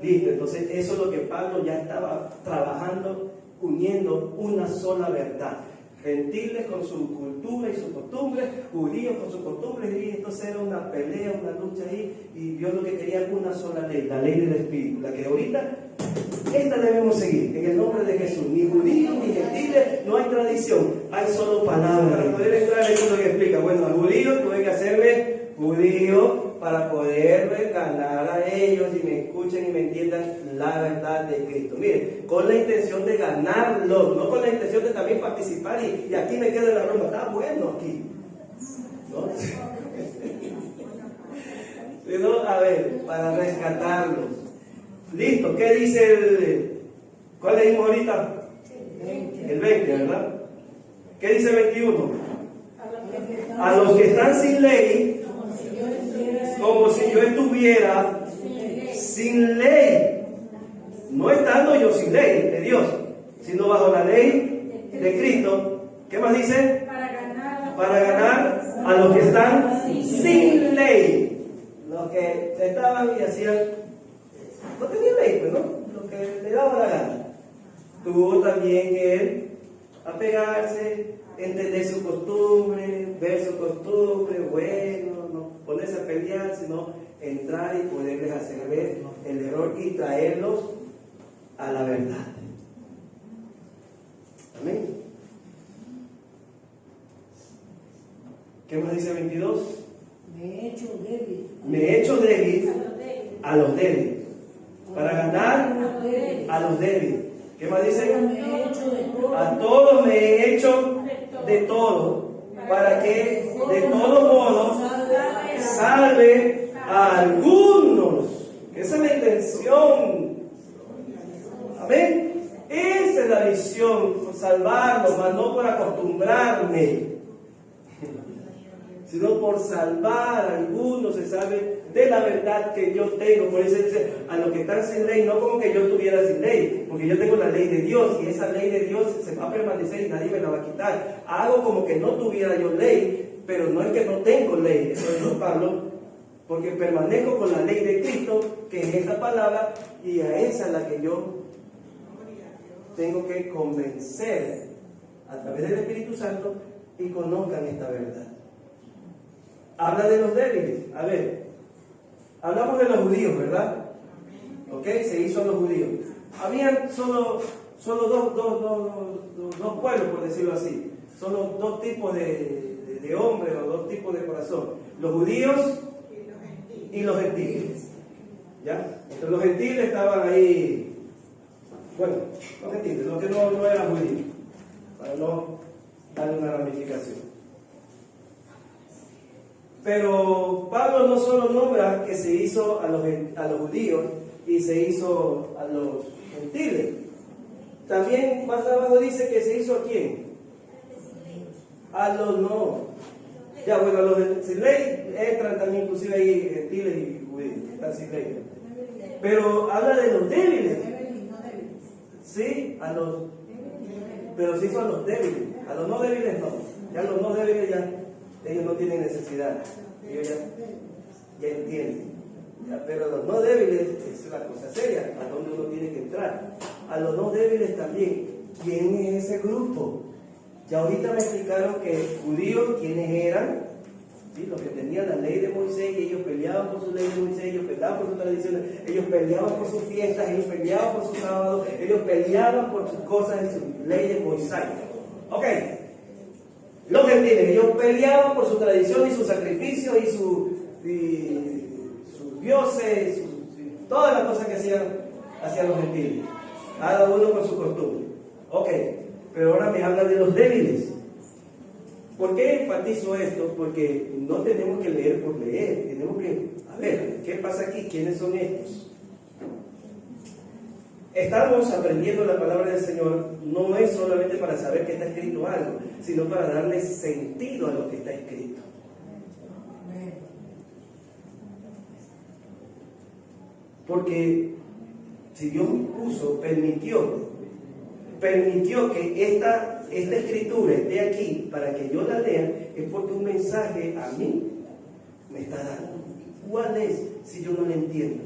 Listo, entonces eso es lo que Pablo ya estaba trabajando, uniendo una sola verdad. Gentiles con su cultura y sus costumbres, judíos con sus costumbres, y entonces era una pelea, una lucha ahí, y Dios lo que quería era una sola ley, la ley del Espíritu, la que ahorita, esta debemos seguir, en el nombre de Jesús. Ni judíos ni gentiles, no hay tradición, hay solo palabras. Para poder entrar, eso es lo que explica. Bueno, al judío tuve que hacerme judío para poder ganar a ellos y me escuchen y me entiendan la verdad de Cristo. Miren, con la intención de ganarlos, no con la intención de también participar y aquí me quedo en la broma. Está bueno aquí, ¿no? Sino, a ver, para rescatarlos. Listo, ¿qué dice cuál leímos ahorita? El 20, ¿verdad? ¿Qué dice el 21? A los que están sin ley, como si yo estuviera sin ley, no estando yo sin ley de Dios, sino bajo la ley de Cristo. ¿Qué más dice? Para ganar a los que están sin ley. Los que estaban y hacían, no tenían ley, pues, ¿no? Lo que le daba la gana. Tuvo también que apegarse, entender su costumbre, ver su costumbre, bueno, no ponerse a pelear, sino entrar y poderles hacer ver el error y traerlos a la verdad. Amén. ¿Qué más dice 22? Me he hecho débil. Me he hecho débil a los débiles, para ganar a los débiles. ¿Qué más dice? A todos me he hecho de todo, para que de todo modo salve a algunos. Esa es la intención. Amén. Esa es la visión, salvarlos, mas no por acostumbrarme, sino por salvar a algunos, se sabe de la verdad que yo tengo. Por eso dice, a los que están sin ley, no como que yo estuviera sin ley, porque yo tengo la ley de Dios, y esa ley de Dios se va a permanecer y nadie me la va a quitar. Hago como que no tuviera yo ley, pero no es que no tengo ley, eso es Pablo, porque permanezco con la ley de Cristo, que es esta palabra, y a esa es la que yo tengo que convencer a través del Espíritu Santo y conozcan esta verdad. Habla de los débiles. A ver, hablamos de los judíos, ¿verdad? ¿Ok? Se hizo a los judíos. Habían solo dos pueblos, por decirlo así. Solo dos tipos de hombres o dos tipos de corazón. Los judíos y los gentiles. ¿Ya? Entonces los gentiles estaban ahí. Bueno, los gentiles, los que no eran judíos. Para no darle una ramificación. Pero Pablo no solo nombra que se hizo a los judíos y se hizo a los gentiles. También más abajo dice que se hizo a quién. A los no. Ya bueno, a los sin ley entran también inclusive ahí gentiles y judíos. Están sin ley. Pero habla de los débiles. Débiles y no débiles. Sí, pero sí son los débiles. A los no débiles no. Ya los no débiles ya, ellos no tienen necesidad. Ellos ya entienden. Ya, pero los no débiles es una cosa seria, a donde uno tiene que entrar. A los no débiles también. ¿Quién es ese grupo? Ya ahorita me explicaron que judíos, ¿quiénes eran? ¿Sí? Los que tenían la ley de Moisés, y ellos peleaban por su ley de Moisés, ellos peleaban por sus tradiciones, ellos peleaban por sus fiestas, ellos peleaban por sus sábados, ellos peleaban por sus cosas y sus leyes moisaicas. Ok. Los gentiles, ellos peleaban por su tradición y su sacrificio y sus dioses, todas las cosas que hacían los gentiles. Cada uno con su costumbre. Ok, pero ahora me habla de los débiles. ¿Por qué enfatizo esto? Porque no tenemos que leer por leer. Tenemos que, a ver, ¿qué pasa aquí? ¿Quiénes son estos? Estamos aprendiendo la palabra del Señor, no es solamente para saber que está escrito algo, sino para darle sentido a lo que está escrito. Porque si Dios permitió que esta escritura esté aquí para que yo la lea, es porque un mensaje a mí me está dando. ¿Cuál es si yo no lo entiendo?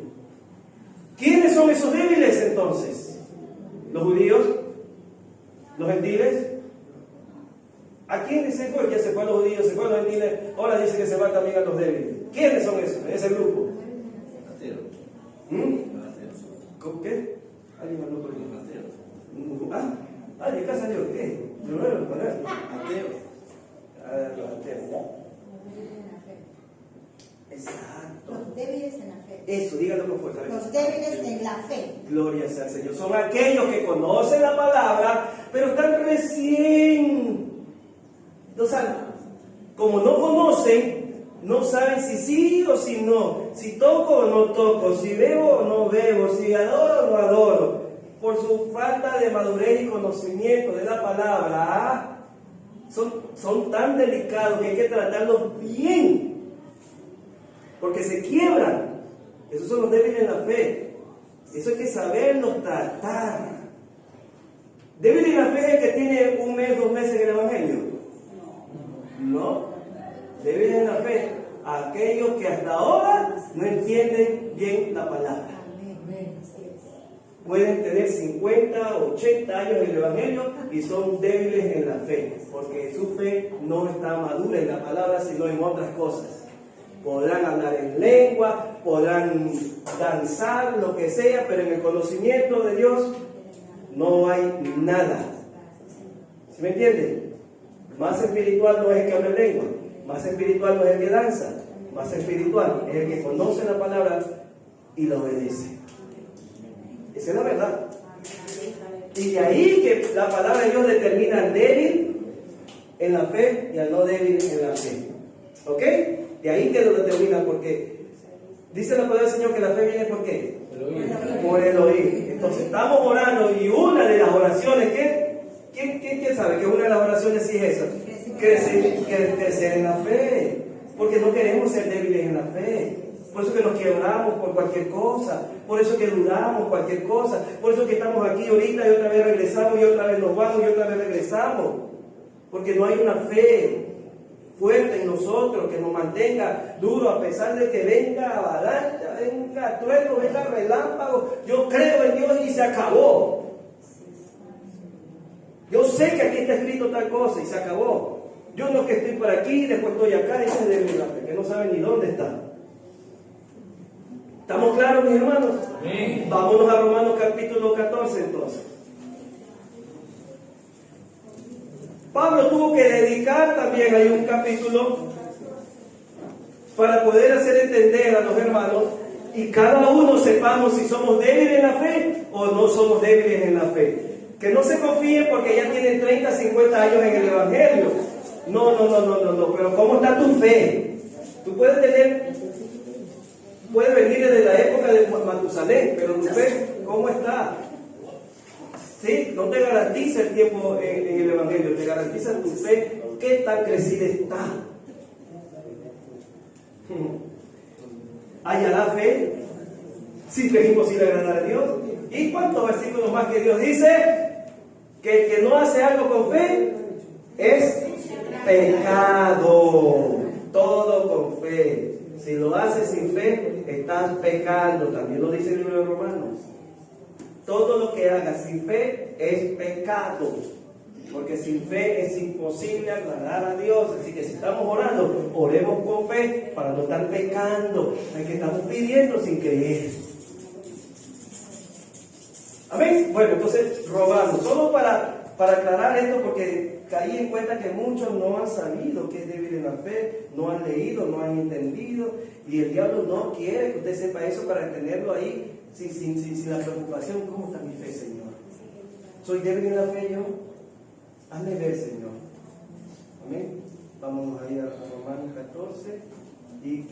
¿Quiénes son esos débiles entonces? ¿Los judíos? ¿Los gentiles? ¿A quiénes se fue? Ya se fue a los judíos, se fue a los gentiles, ahora dice que se va también a los débiles. ¿Quiénes son esos? Ese grupo. ¿Con qué? ¿Alguien habló por ahí? ¿De casa salió? ¿Qué? Primero, para ver. Los ateos. Exacto. Los débiles en la fe. Eso, dígalo con fuerza. Los débiles en la fe. Gloria sea al Señor. Son aquellos que conocen la palabra, pero están recién. No saben. Como no conocen, no saben si sí o si no, si toco o no toco, si bebo o no bebo, si adoro o no adoro. Por su falta de madurez y conocimiento de la palabra, son tan delicados que hay que tratarlos bien. Porque se quiebran. Esos son los débiles en la fe. Eso hay que saberlos tratar. ¿Débil en la fe es el que tiene 1 mes, 2 meses en el Evangelio? No. Débil en la fe, aquellos que hasta ahora no entienden bien la palabra. Pueden tener 50, 80 años en el Evangelio y son débiles en la fe. Porque su fe no está madura en la palabra, sino en otras cosas. Podrán hablar en lengua, podrán danzar, lo que sea, pero en el conocimiento de Dios no hay nada. ¿Sí me entienden? Más espiritual no es el que habla en lengua, más espiritual no es el que danza, más espiritual es el que conoce la palabra y la obedece. Esa es la verdad. Y de ahí que la palabra de Dios determina al débil en la fe y al no débil en la fe. ¿Ok? De ahí que lo determina, porque dice la palabra del Señor que la fe viene ¿por qué? Por el oír. Entonces estamos orando y una de las oraciones, ¿quién sabe que una de las oraciones sí es esa? Crecer en la fe. Porque no queremos ser débiles en la fe. Por eso que nos quebramos por cualquier cosa. Por eso que dudamos cualquier cosa. Por eso que estamos aquí ahorita y otra vez regresamos y otra vez nos vamos y otra vez regresamos. Porque no hay una fe fuerte en nosotros, que nos mantenga duro a pesar de que venga avalancha, venga trueno, venga relámpago. Yo creo en Dios y se acabó. Yo sé que aquí está escrito tal cosa y se acabó. Yo no es que estoy por aquí, después estoy acá y se debe la fe, que no saben ni dónde está. ¿Estamos claros, mis hermanos? Sí. Vámonos a Romanos capítulo 14 entonces. Pablo tuvo que dedicar también ahí un capítulo para poder hacer entender a los hermanos y cada uno sepamos si somos débiles en la fe o no somos débiles en la fe. Que no se confíen porque ya tienen 30, 50 años en el Evangelio. No, pero ¿cómo está tu fe? Tú puedes venir desde la época de Matusalén, pero tu fe, ¿cómo está? ¿Sí? No te garantiza el tiempo en el Evangelio, te garantiza tu fe, qué tan crecida está. ¿Hallará fe? Si es imposible agradar a Dios. ¿Y cuántos versículos más que Dios dice? Que el que no hace algo con fe es pecado. Todo con fe. Si lo haces sin fe, estás pecando. También lo dice el libro de Romanos. Todo lo que hagas sin fe es pecado. Porque sin fe es imposible agradar a Dios. Así que si estamos orando, oremos con fe para no estar pecando. Es que estamos pidiendo sin creer. Amén. Bueno, entonces robamos. Solo para aclarar esto, porque caí en cuenta que muchos no han sabido que es débil en la fe, no han leído, no han entendido. Y el diablo no quiere que usted sepa eso para tenerlo ahí sin la preocupación. ¿Cómo está mi fe, Señor? ¿Soy débil en la fe yo? Hazme ver, Señor. Amén. Vamos a ir a Romanos 14. ¿Y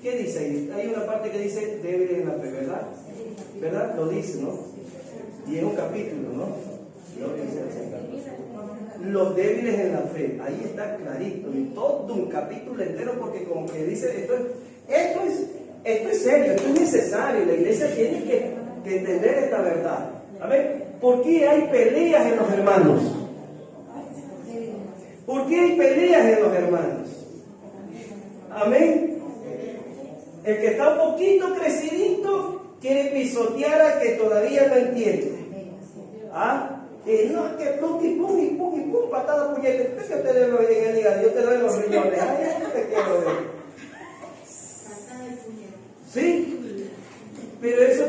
qué dice ahí? Hay una parte que dice débil en la fe, ¿verdad? ¿Verdad? Lo dice, ¿no? Y es un capítulo, ¿no? Los débiles en la fe. Ahí está clarito. Y todo un capítulo entero, porque como que dice, esto es serio, esto es necesario. La iglesia tiene que entender esta verdad. Amén. ¿Por qué hay peleas en los hermanos? ¿Por qué hay peleas en los hermanos? Amén. El que está un poquito crecidito quiere pisotear a que todavía no entiende. ¿Ah? No, que pum y pum, patada puñete. ¿Qué que ustedes lo digan? Yo te doy los riñones. Ay, yo te quiero ver. ¿Sí? Pero eso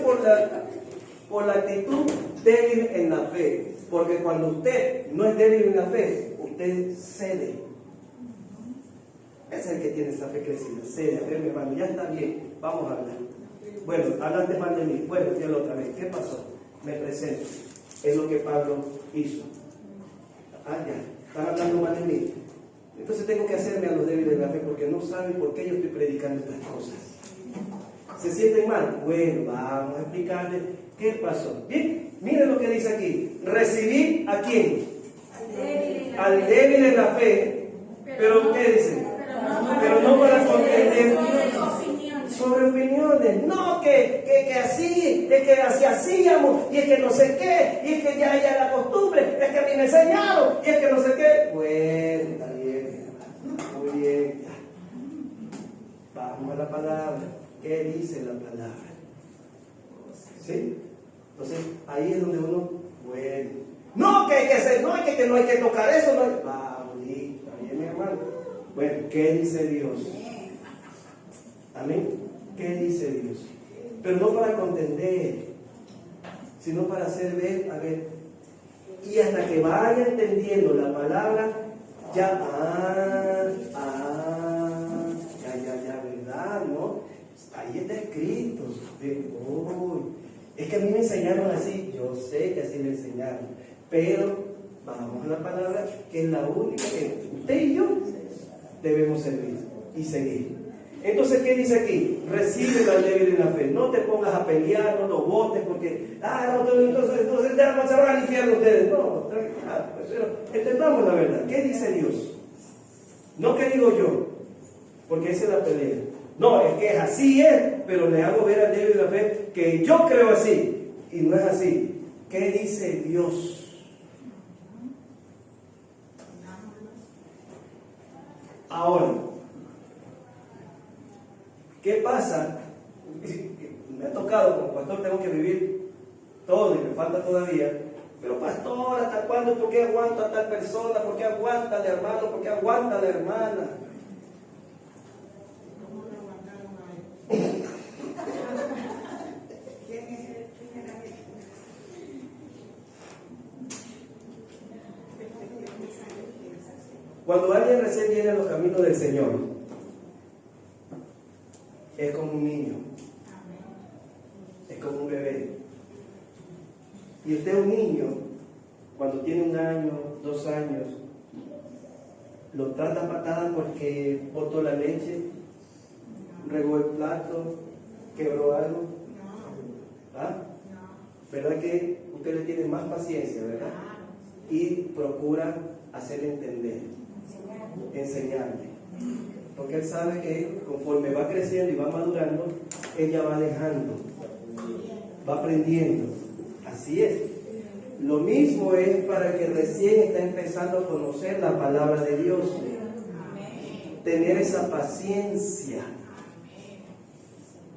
por la actitud débil en la fe. Porque cuando usted no es débil en la fe, usted cede. Ese es el que tiene esa fe crecida. Cede. A ver, mi hermano, ya está bien. Vamos a hablar. Bueno, hablaste mal de mí. Bueno, ya la otra vez. ¿Qué pasó? Me presento. Es lo que Pablo hizo. Ah, ya. Están hablando mal de mí. Entonces tengo que hacerme a los débiles de la fe porque no saben por qué yo estoy predicando estas cosas. ¿Se sienten mal? Bueno, vamos a explicarles qué pasó. Bien, miren lo que dice aquí. Recibir ¿a quién? Al débil en la fe. Pero ¿qué dice? Pero no para contender sobre opiniones. No, que así, es que así hacíamos, y es que no sé qué, y es que ya la costumbre, es que a mí me enseñaron, y es que no sé qué. Bueno, está bien, muy bien. Vamos a la palabra. ¿Qué dice la palabra? ¿Sí? Entonces, ahí es donde uno, bueno, no, que no hay que tocar eso, no hay. Vamos, listo, está bien, mi hermano. Bueno, ¿qué dice Dios? Amén. ¿Qué dice Dios? Pero no para contender, sino para hacer ver, a ver. Y hasta que vaya entendiendo la palabra, ya, ¿verdad? ¿No? Ahí está escrito. Es que a mí me enseñaron así. Yo sé que así me enseñaron. Pero vamos a la palabra, que es la única que usted y yo debemos servir y seguir. Entonces, ¿qué dice aquí? Recibe al débil en la fe. No te pongas a pelear, no lo votes porque, entonces ya se van al infierno ustedes. No, pero entendamos la verdad. ¿Qué dice Dios? No que digo yo, porque esa es la pelea. No, es que así es, pero le hago ver al débil en la fe que yo creo así, y no es así. ¿Qué dice Dios? Ahora, ¿qué pasa? Me ha tocado, como pastor tengo que vivir todo y me falta todavía. Pero pastor, ¿hasta cuándo? ¿Por qué aguanta a tal persona? ¿Por qué aguanta al hermano? ¿Por qué aguanta a la hermana? Cuando alguien recién viene a los caminos del Señor, es como un niño, es como un bebé. Y usted es un niño, cuando tiene 1 año, 2 años, lo trata a patadas porque botó la leche, regó el plato, quebró algo. ¿Ah? ¿Verdad que usted le tiene más paciencia, verdad? Y procura hacerle entender, enseñarle. Porque él sabe que conforme va creciendo y va madurando, ella va dejando va aprendiendo. Así es. Lo mismo es para el que recién está empezando a conocer la palabra de Dios. Tener esa paciencia.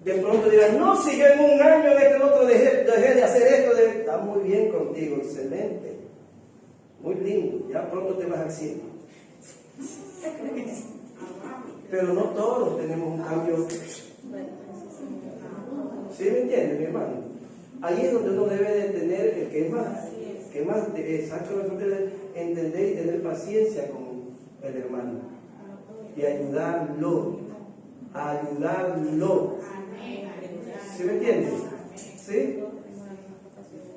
De pronto dirán, no, si yo en un año en el otro dejé de hacer esto, está muy bien contigo, excelente, muy lindo, ya pronto te vas al cielo. Pero no todos tenemos un cambio. ¿Sí me entiende, mi hermano? Ahí es donde uno debe de tener, que es más exactamente entender y tener paciencia con el hermano y ayudarlo. ¿Sí me entiendes? ¿Sí?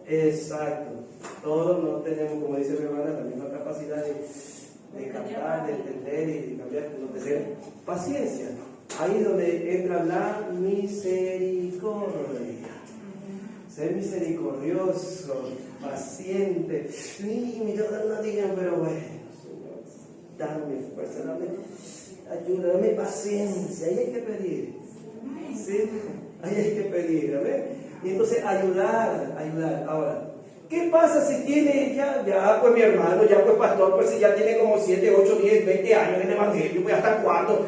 Exacto. Todos no tenemos, como dice mi hermana, la misma capacidad de captar, de entender y de cambiar, de tener paciencia. Ahí es donde entra la misericordia. Ser misericordioso, paciente. Sí, yo no digan, pero bueno, Señor, dame fuerza, dame ayuda, dame paciencia. Ahí hay que pedir. ¿Sí? Ahí hay que pedir, ¿ves? Y entonces ayudar. Ahora, ¿qué pasa si tiene ya pues mi hermano, ya pues pastor, pues si ya tiene como 7, 8, 10, 20 años en el evangelio, pues ¿hasta cuándo?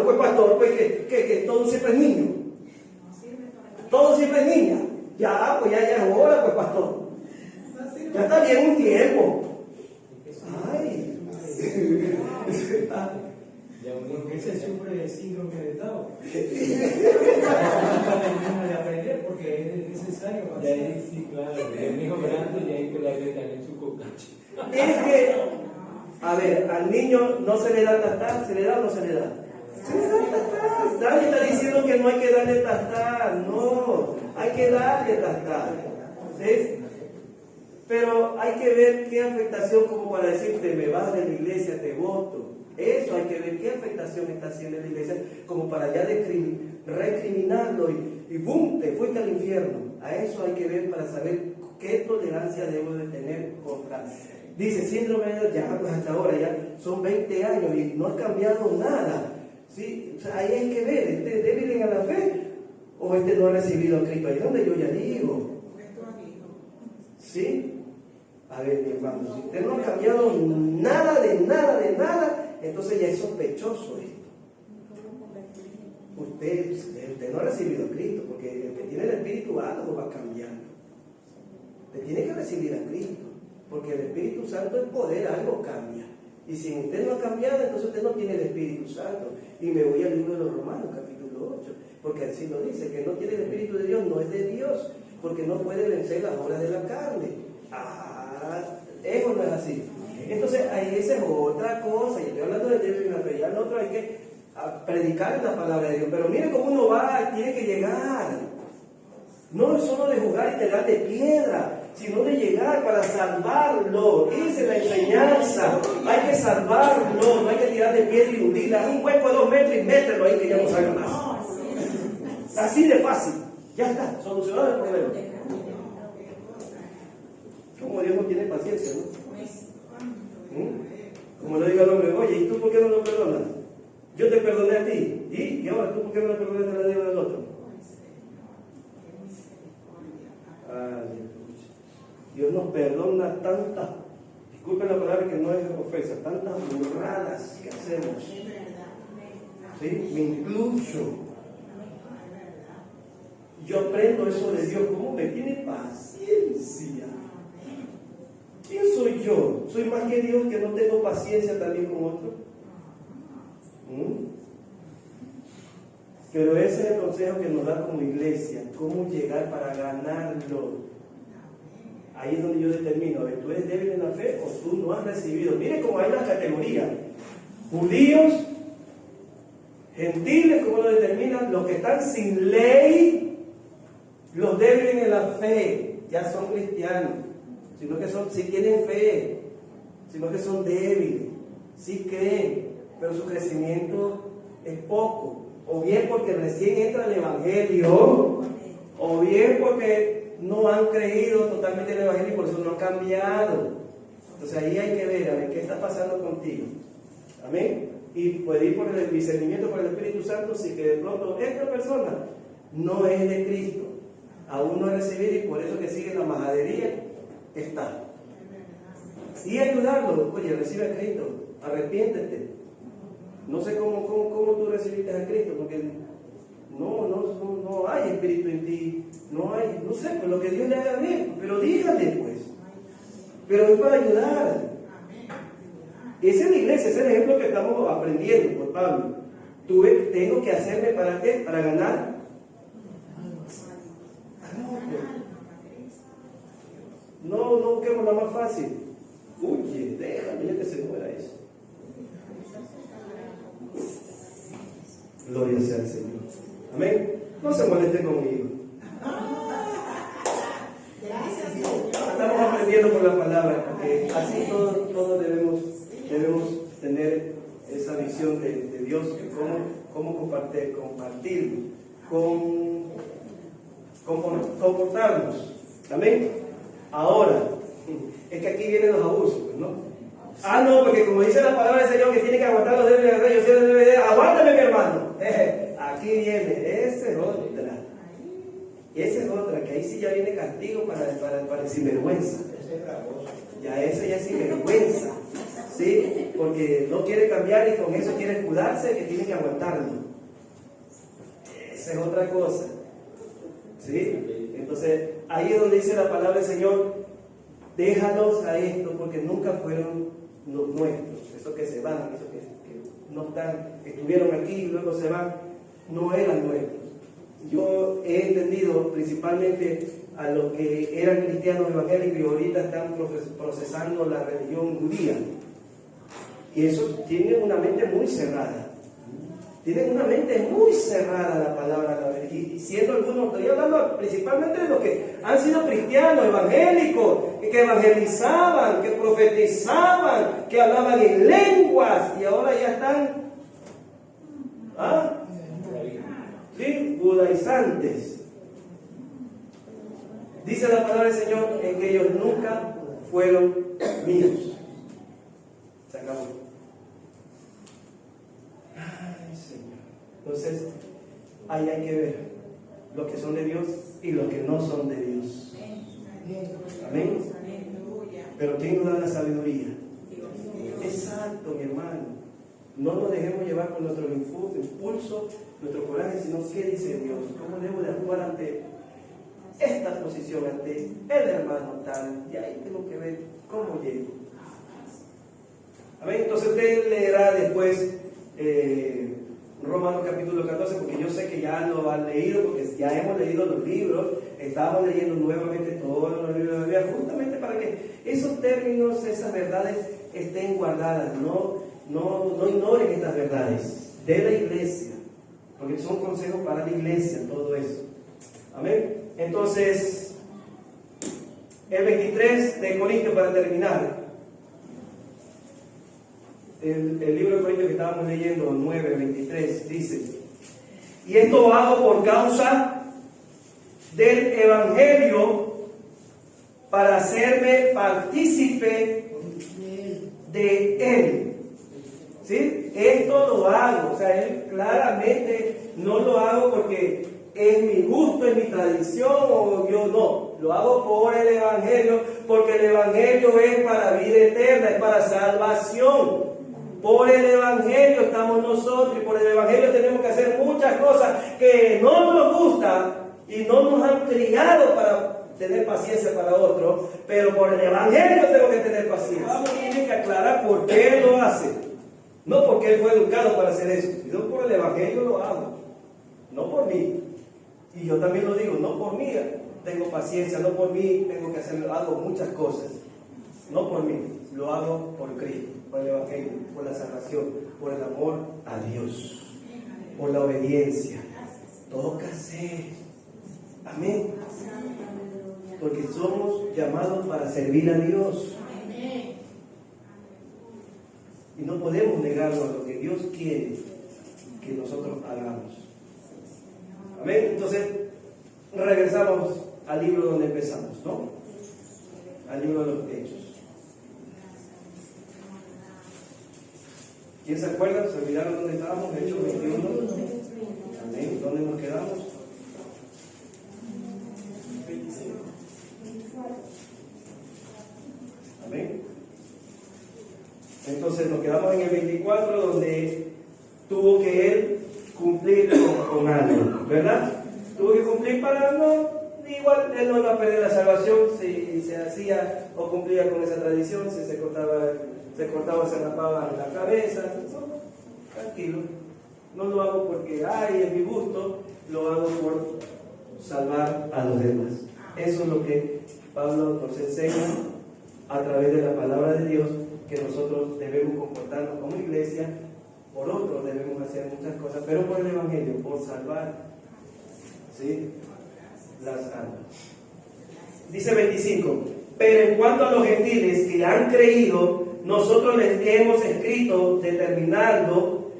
Pues pastor, pues que todo siempre es niño. Todo siempre es niña. Pues ya es hora, pues pastor. Ya está bien un tiempo. Ay. Porque ese sufre de síndrome de Down. de aprender porque es necesario. Y ahí sí, claro, el hijo grande y ahí que le agregan en su cocacho. Es que, a ver, al niño no se le da tastar, ¿se le da o no se le da? Se le da tastar. Nadie está diciendo que no hay que darle tastar, no, hay que darle tastar. ¿Sí? Pero hay que ver qué afectación, como para decirte, me vas de la iglesia, te voto. Eso hay que ver qué afectación está haciendo en la iglesia, como para ya recriminarlo y ¡bum! Te fuiste al infierno. A eso hay que ver para saber qué tolerancia debo de tener contra. Dice, síndrome de ya pues hasta ahora ya son 20 años y no ha cambiado nada. ¿Sí? O sea, ahí hay que ver, ¿este es débil en la fe o este no ha recibido a Cristo? Ahí es donde yo ya digo. ¿Sí? A ver, mi hermano, si usted no ha cambiado nada, entonces ya es sospechoso esto. Usted no ha recibido a Cristo, porque el que tiene el Espíritu algo va cambiando. Usted tiene que recibir a Cristo, porque el Espíritu Santo es poder, algo cambia. Y si usted no ha cambiado, entonces usted no tiene el Espíritu Santo. Y me voy al libro de los Romanos, capítulo 8, porque así lo dice, que no tiene el Espíritu de Dios, no es de Dios, porque no puede vencer las obras de la carne. Eso no es así. Entonces, ahí esa es otra cosa. Yo estoy hablando de Dios y la fe. Ya el otro hay que predicar la palabra de Dios. Pero mire cómo uno va, tiene que llegar. No es solo de jugar y tirar de piedra, sino de llegar para salvarlo. Esa es la enseñanza. Hay que salvarlo, no hay que tirar de piedra y hundirla. Un hueco de 2 metros y mételo ahí que ya no salga más. Así de fácil. Ya está, solucionado el problema. Como Dios no tiene paciencia, ¿no? Como le digo al hombre, oye, ¿y tú por qué no lo perdonas? Yo te perdoné a ti, ¿y ahora tú por qué no le perdonas a la deuda del otro? Dios nos perdona tantas, disculpen la palabra que no es ofensa, tantas burradas que hacemos. ¿Sí? Me incluyo. Yo aprendo eso de Dios, ¿cómo me tiene paciencia? ¿Quién soy yo? ¿Soy más que Dios que no tengo paciencia también con otros? Pero ese es el consejo que nos da como iglesia, cómo llegar para ganarlo. Ahí es donde yo determino, a ver, ¿tú eres débil en la fe o tú no has recibido? Mire cómo hay las categorías. Judíos, gentiles, ¿cómo lo determinan? Los que están sin ley, los débiles en la fe, ya son cristianos. Sino que sí tienen fe, sino que son débiles, sí creen, pero su crecimiento es poco, o bien porque recién entra el Evangelio, o bien porque no han creído totalmente en el Evangelio y por eso no han cambiado. Entonces ahí hay que ver, a ver qué está pasando contigo. Amén. Y puede ir por el discernimiento por el Espíritu Santo si que de pronto esta persona no es de Cristo. aún no he recibido y por eso que sigue la majadería, está. Y ayudarlo, oye, recibe a Cristo, arrepiéntete. No sé cómo tú recibiste a Cristo, porque no hay espíritu en ti, no sé, pues lo que Dios le haga bien, pero dígale pues. Pero es para ayudar. Esa es la iglesia, ese es el ejemplo que estamos aprendiendo por Pablo. Tengo que hacerme para qué, para ganar. No busquemos la más fácil. Oye, déjame ya que se muera eso. Gloria sea al Señor. Amén. No se moleste conmigo. Estamos aprendiendo por la palabra, porque así todos debemos tener esa visión de Dios, de cómo compartir, comportarnos. Amén. Ahora, es que aquí vienen los abusos, ¿no? No, porque como dice la palabra del Señor que tiene que aguantar los dedos del rey, yo debe de aguántame, mi hermano. Aquí viene, esa es otra, que ahí sí ya viene castigo para el sinvergüenza. Ya ese ya es sinvergüenza, ¿sí? Porque no quiere cambiar y con eso quiere escudarse, que tiene que aguantarlo. Esa es otra cosa, ¿sí? Entonces, ahí es donde dice la palabra del Señor, déjalos a esto porque nunca fueron los nuestros, esos que se van, esos que no están, estuvieron aquí y luego se van, no eran nuestros. Yo he entendido principalmente a los que eran cristianos evangélicos y ahorita están procesando la religión judía. Y esos tienen una mente muy cerrada. Tienen una mente muy cerrada la palabra. Y siendo algunos, estoy hablando principalmente de los que han sido cristianos, evangélicos, que evangelizaban, que profetizaban, que hablaban en lenguas y ahora ya están ¿sí? Judaizantes. Dice la palabra del Señor en que ellos nunca fueron míos. Se acabó. Ay, Señor. Entonces, ahí hay que ver los que son de Dios y los que no son de Dios. Amén. Pero ¿quién nos da la sabiduría? Exacto, mi hermano. No nos dejemos llevar por nuestro impulso, nuestro coraje, sino qué dice Dios. ¿Cómo debo de actuar ante esta posición, ante el hermano tal? Y ahí tengo que ver cómo llego. Amén. Entonces usted leerá después Romanos capítulo 14, porque yo sé que ya lo han leído, porque ya hemos leído los libros, estamos leyendo nuevamente todos los libros de la Biblia, justamente para que esos términos, esas verdades estén guardadas. No ignoren estas verdades de la iglesia, porque son consejos para la iglesia, todo eso. Amén. Entonces, el 23 de Corintios, para terminar, el libro de Corintios que estábamos leyendo, 9:23, dice: y esto hago por causa del evangelio, para hacerme partícipe de él. ¿Sí? Esto lo hago, o sea, él claramente no lo hago porque es mi gusto, es mi tradición, o yo no, lo hago por el evangelio, porque el evangelio es para vida eterna, es para salvación. Por el evangelio estamos nosotros, y por el evangelio tenemos que hacer muchas cosas que no nos gustan y no nos han criado para tener paciencia para otros, pero por el evangelio tengo que tener paciencia. Vamos, tiene que aclarar por qué lo hace. No porque él fue educado para hacer eso, sino por el evangelio lo hago, no por mí. Y yo también lo digo, no por mí tengo paciencia, no por mí tengo que hacerlo, hago muchas cosas. No por mí, lo hago por Cristo, por el evangelio, por la salvación, por el amor a Dios, por la obediencia. Toca hacer. Amén. Porque somos llamados para servir a Dios. Y no podemos negarnos a lo que Dios quiere que nosotros hagamos. Amén. Entonces, regresamos al libro donde empezamos, ¿no? Al libro de los Hechos. ¿Quién se acuerda? ¿Se olvidaron dónde estábamos? Hechos 21. Amén. ¿Dónde nos quedamos? Entonces nos quedamos en el 24, donde tuvo que él cumplir con algo, ¿verdad? Tuvo que cumplir para no, igual él no iba a perder la salvación si se hacía o cumplía con esa tradición, si se cortaba, se rapaba en la cabeza. No, tranquilo, no lo hago porque, ay, es mi gusto, lo hago por salvar a los demás. Eso es lo que Pablo nos enseña a través de la palabra de Dios, que nosotros debemos comportarnos como iglesia, por otros debemos hacer muchas cosas, pero por el Evangelio, por salvar, ¿sí?, las almas. Dice 25, pero en cuanto a los gentiles que han creído, nosotros les hemos escrito determinando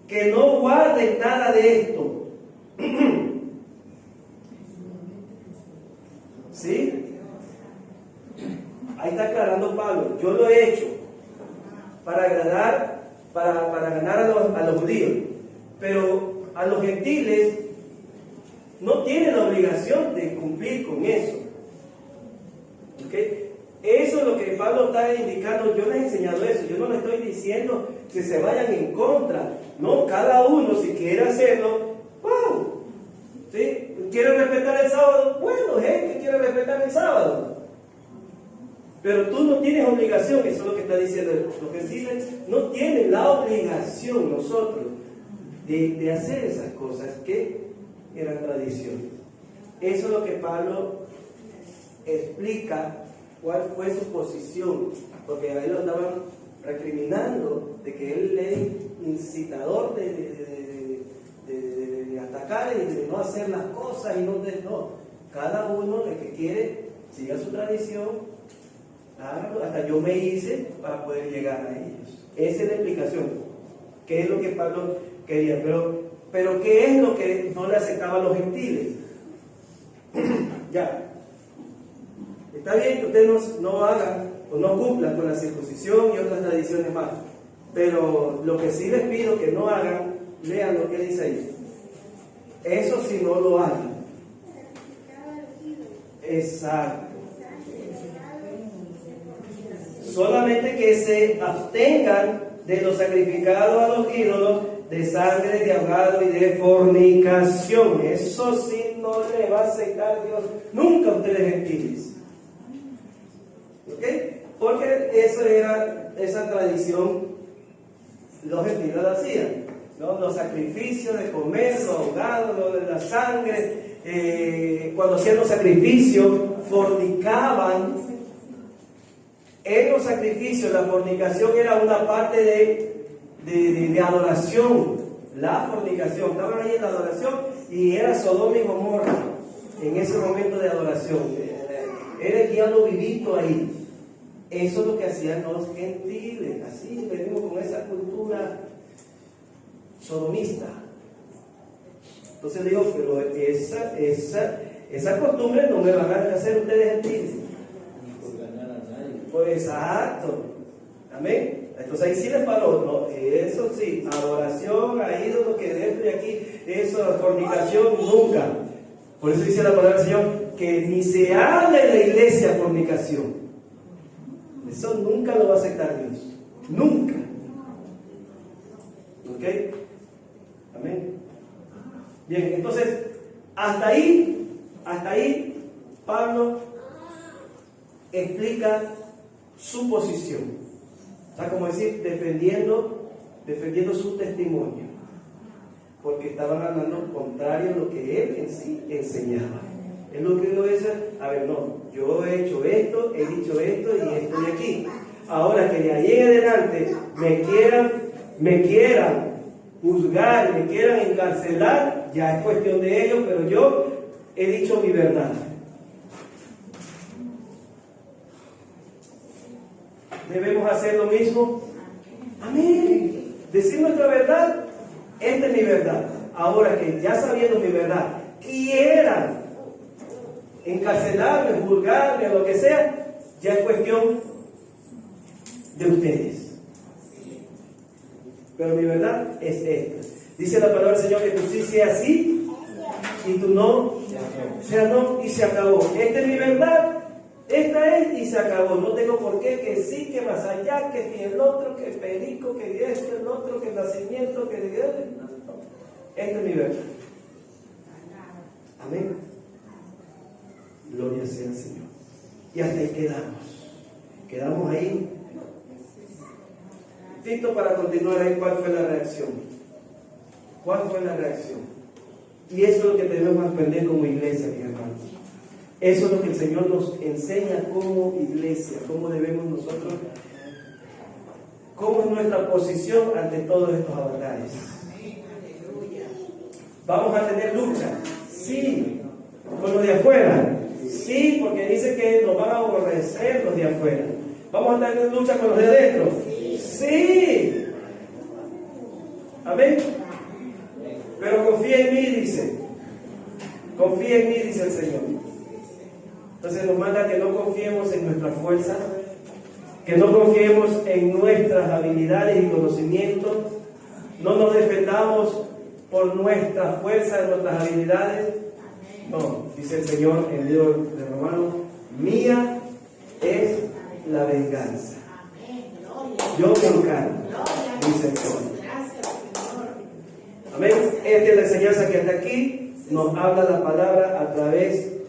que no guarden nada de esto. ¿Sí? Ahí está aclarando Pablo. Yo lo he hecho para agradar, para ganar a los judíos, pero a los gentiles no tienen la obligación de cumplir con eso. ¿Okay? Eso es lo que Pablo está indicando. Yo les he enseñado eso. Yo no le estoy diciendo que se vayan en contra. No, cada uno, si quiere hacerlo, ¡wow! ¿Sí? ¿Quiere respetar el sábado? Bueno, gente quiere respetar el sábado. Pero tú no tienes obligación, eso es lo que está diciendo. Los gentiles no tienen la obligación, nosotros, de hacer esas cosas que eran tradiciones. Eso es lo que Pablo explica cuál fue su posición, porque ahí lo estaban recriminando de que él es incitador de atacar y de no hacer las cosas y no. Cada uno, el que quiere, siga su tradición, hágalo. Hasta yo me hice para poder llegar a ellos. Esa es la explicación. ¿Qué es lo que Pablo quería? Pero ¿qué es lo que no le aceptaba a los gentiles? Ya. Está bien que ustedes no hagan o no cumplan con la circuncisión y otras tradiciones más, pero lo que sí les pido que no hagan, lean lo que dice ahí. Eso sí, no lo hagan. Exacto. Solamente que se abstengan de lo sacrificado a los ídolos, de sangre, de ahogado y de fornicación. Eso sí no le va a aceptar Dios nunca a ustedes gentiles. ¿Ok? Porque eso era esa tradición, los gentiles lo hacían, ¿no? Los sacrificios de comer, los ahogados, lo de la sangre, cuando hacían los sacrificios, fornicaban. En los sacrificios, la fornicación era una parte de adoración. La fornicación, estaban ahí en la adoración y era Sodoma y Gomorra en ese momento de adoración. Era el diablo vivito ahí. Eso es lo que hacían los gentiles. Así venimos con esa cultura sodomista. Entonces digo, pero esa costumbre no me van a hacer ustedes gentiles. Pues exacto. Amén. Entonces ahí sí les paró. No, eso sí, adoración a ídolos que dentro de aquí, eso, fornicación, nunca. Por eso dice la palabra del Señor, que ni se hable en la iglesia fornicación. Eso nunca lo va a aceptar Dios. Nunca. ¿Ok? Amén. Bien, entonces, hasta ahí, Pablo explica su posición. O sea, como decir, defendiendo su testimonio. Porque estaban hablando contrario a lo que él en sí enseñaba. Es lo que uno dice, a ver, no, yo he hecho esto, he dicho esto y estoy aquí. Ahora que de ahí en adelante me quieran juzgar, me quieran encarcelar, ya es cuestión de ellos, pero yo he dicho mi verdad. ¿Debemos hacer lo mismo? Amén. Decir nuestra verdad, esta es mi verdad. Ahora que ya sabiendo mi verdad, quieran encarcelarme, juzgarme, o lo que sea, ya es cuestión de ustedes. Pero mi verdad es esta. Dice la palabra del Señor que tú sí sea sí y tú no sea no, y se acabó. Esta es mi verdad, Esta es y se acabó. No tengo por qué que sí, que más allá, que si el otro, que perico, que este, el otro, que el nacimiento, que no. Esta es mi verdad. Amén. Gloria sea al Señor. Y hasta ahí quedamos. Quedamos ahí. Tito, para continuar ahí, ¿cuál fue la reacción? ¿Cuál fue la reacción? Y eso es lo que tenemos que aprender como iglesia, mis hermanos. Eso es lo que el Señor nos enseña como iglesia, cómo debemos nosotros, cómo es nuestra posición ante todos estos avatares. ¿Vamos a tener lucha? Sí. ¿Con los de afuera? Sí, porque dice que nos van a aborrecer los de afuera. ¿Vamos a tener lucha con los de adentro? Sí. Amén. Pero confía en mí, dice. Confía en mí, dice el Señor. Entonces nos manda que no confiemos en nuestra fuerza, que no confiemos en nuestras habilidades y conocimientos, no nos defendamos por nuestra fuerza, nuestras habilidades. No, dice el Señor en el libro de Romanos, mía es la venganza. Yo me encargo, dice el Señor. Amén. Esta es la enseñanza que hasta aquí nos habla la palabra a través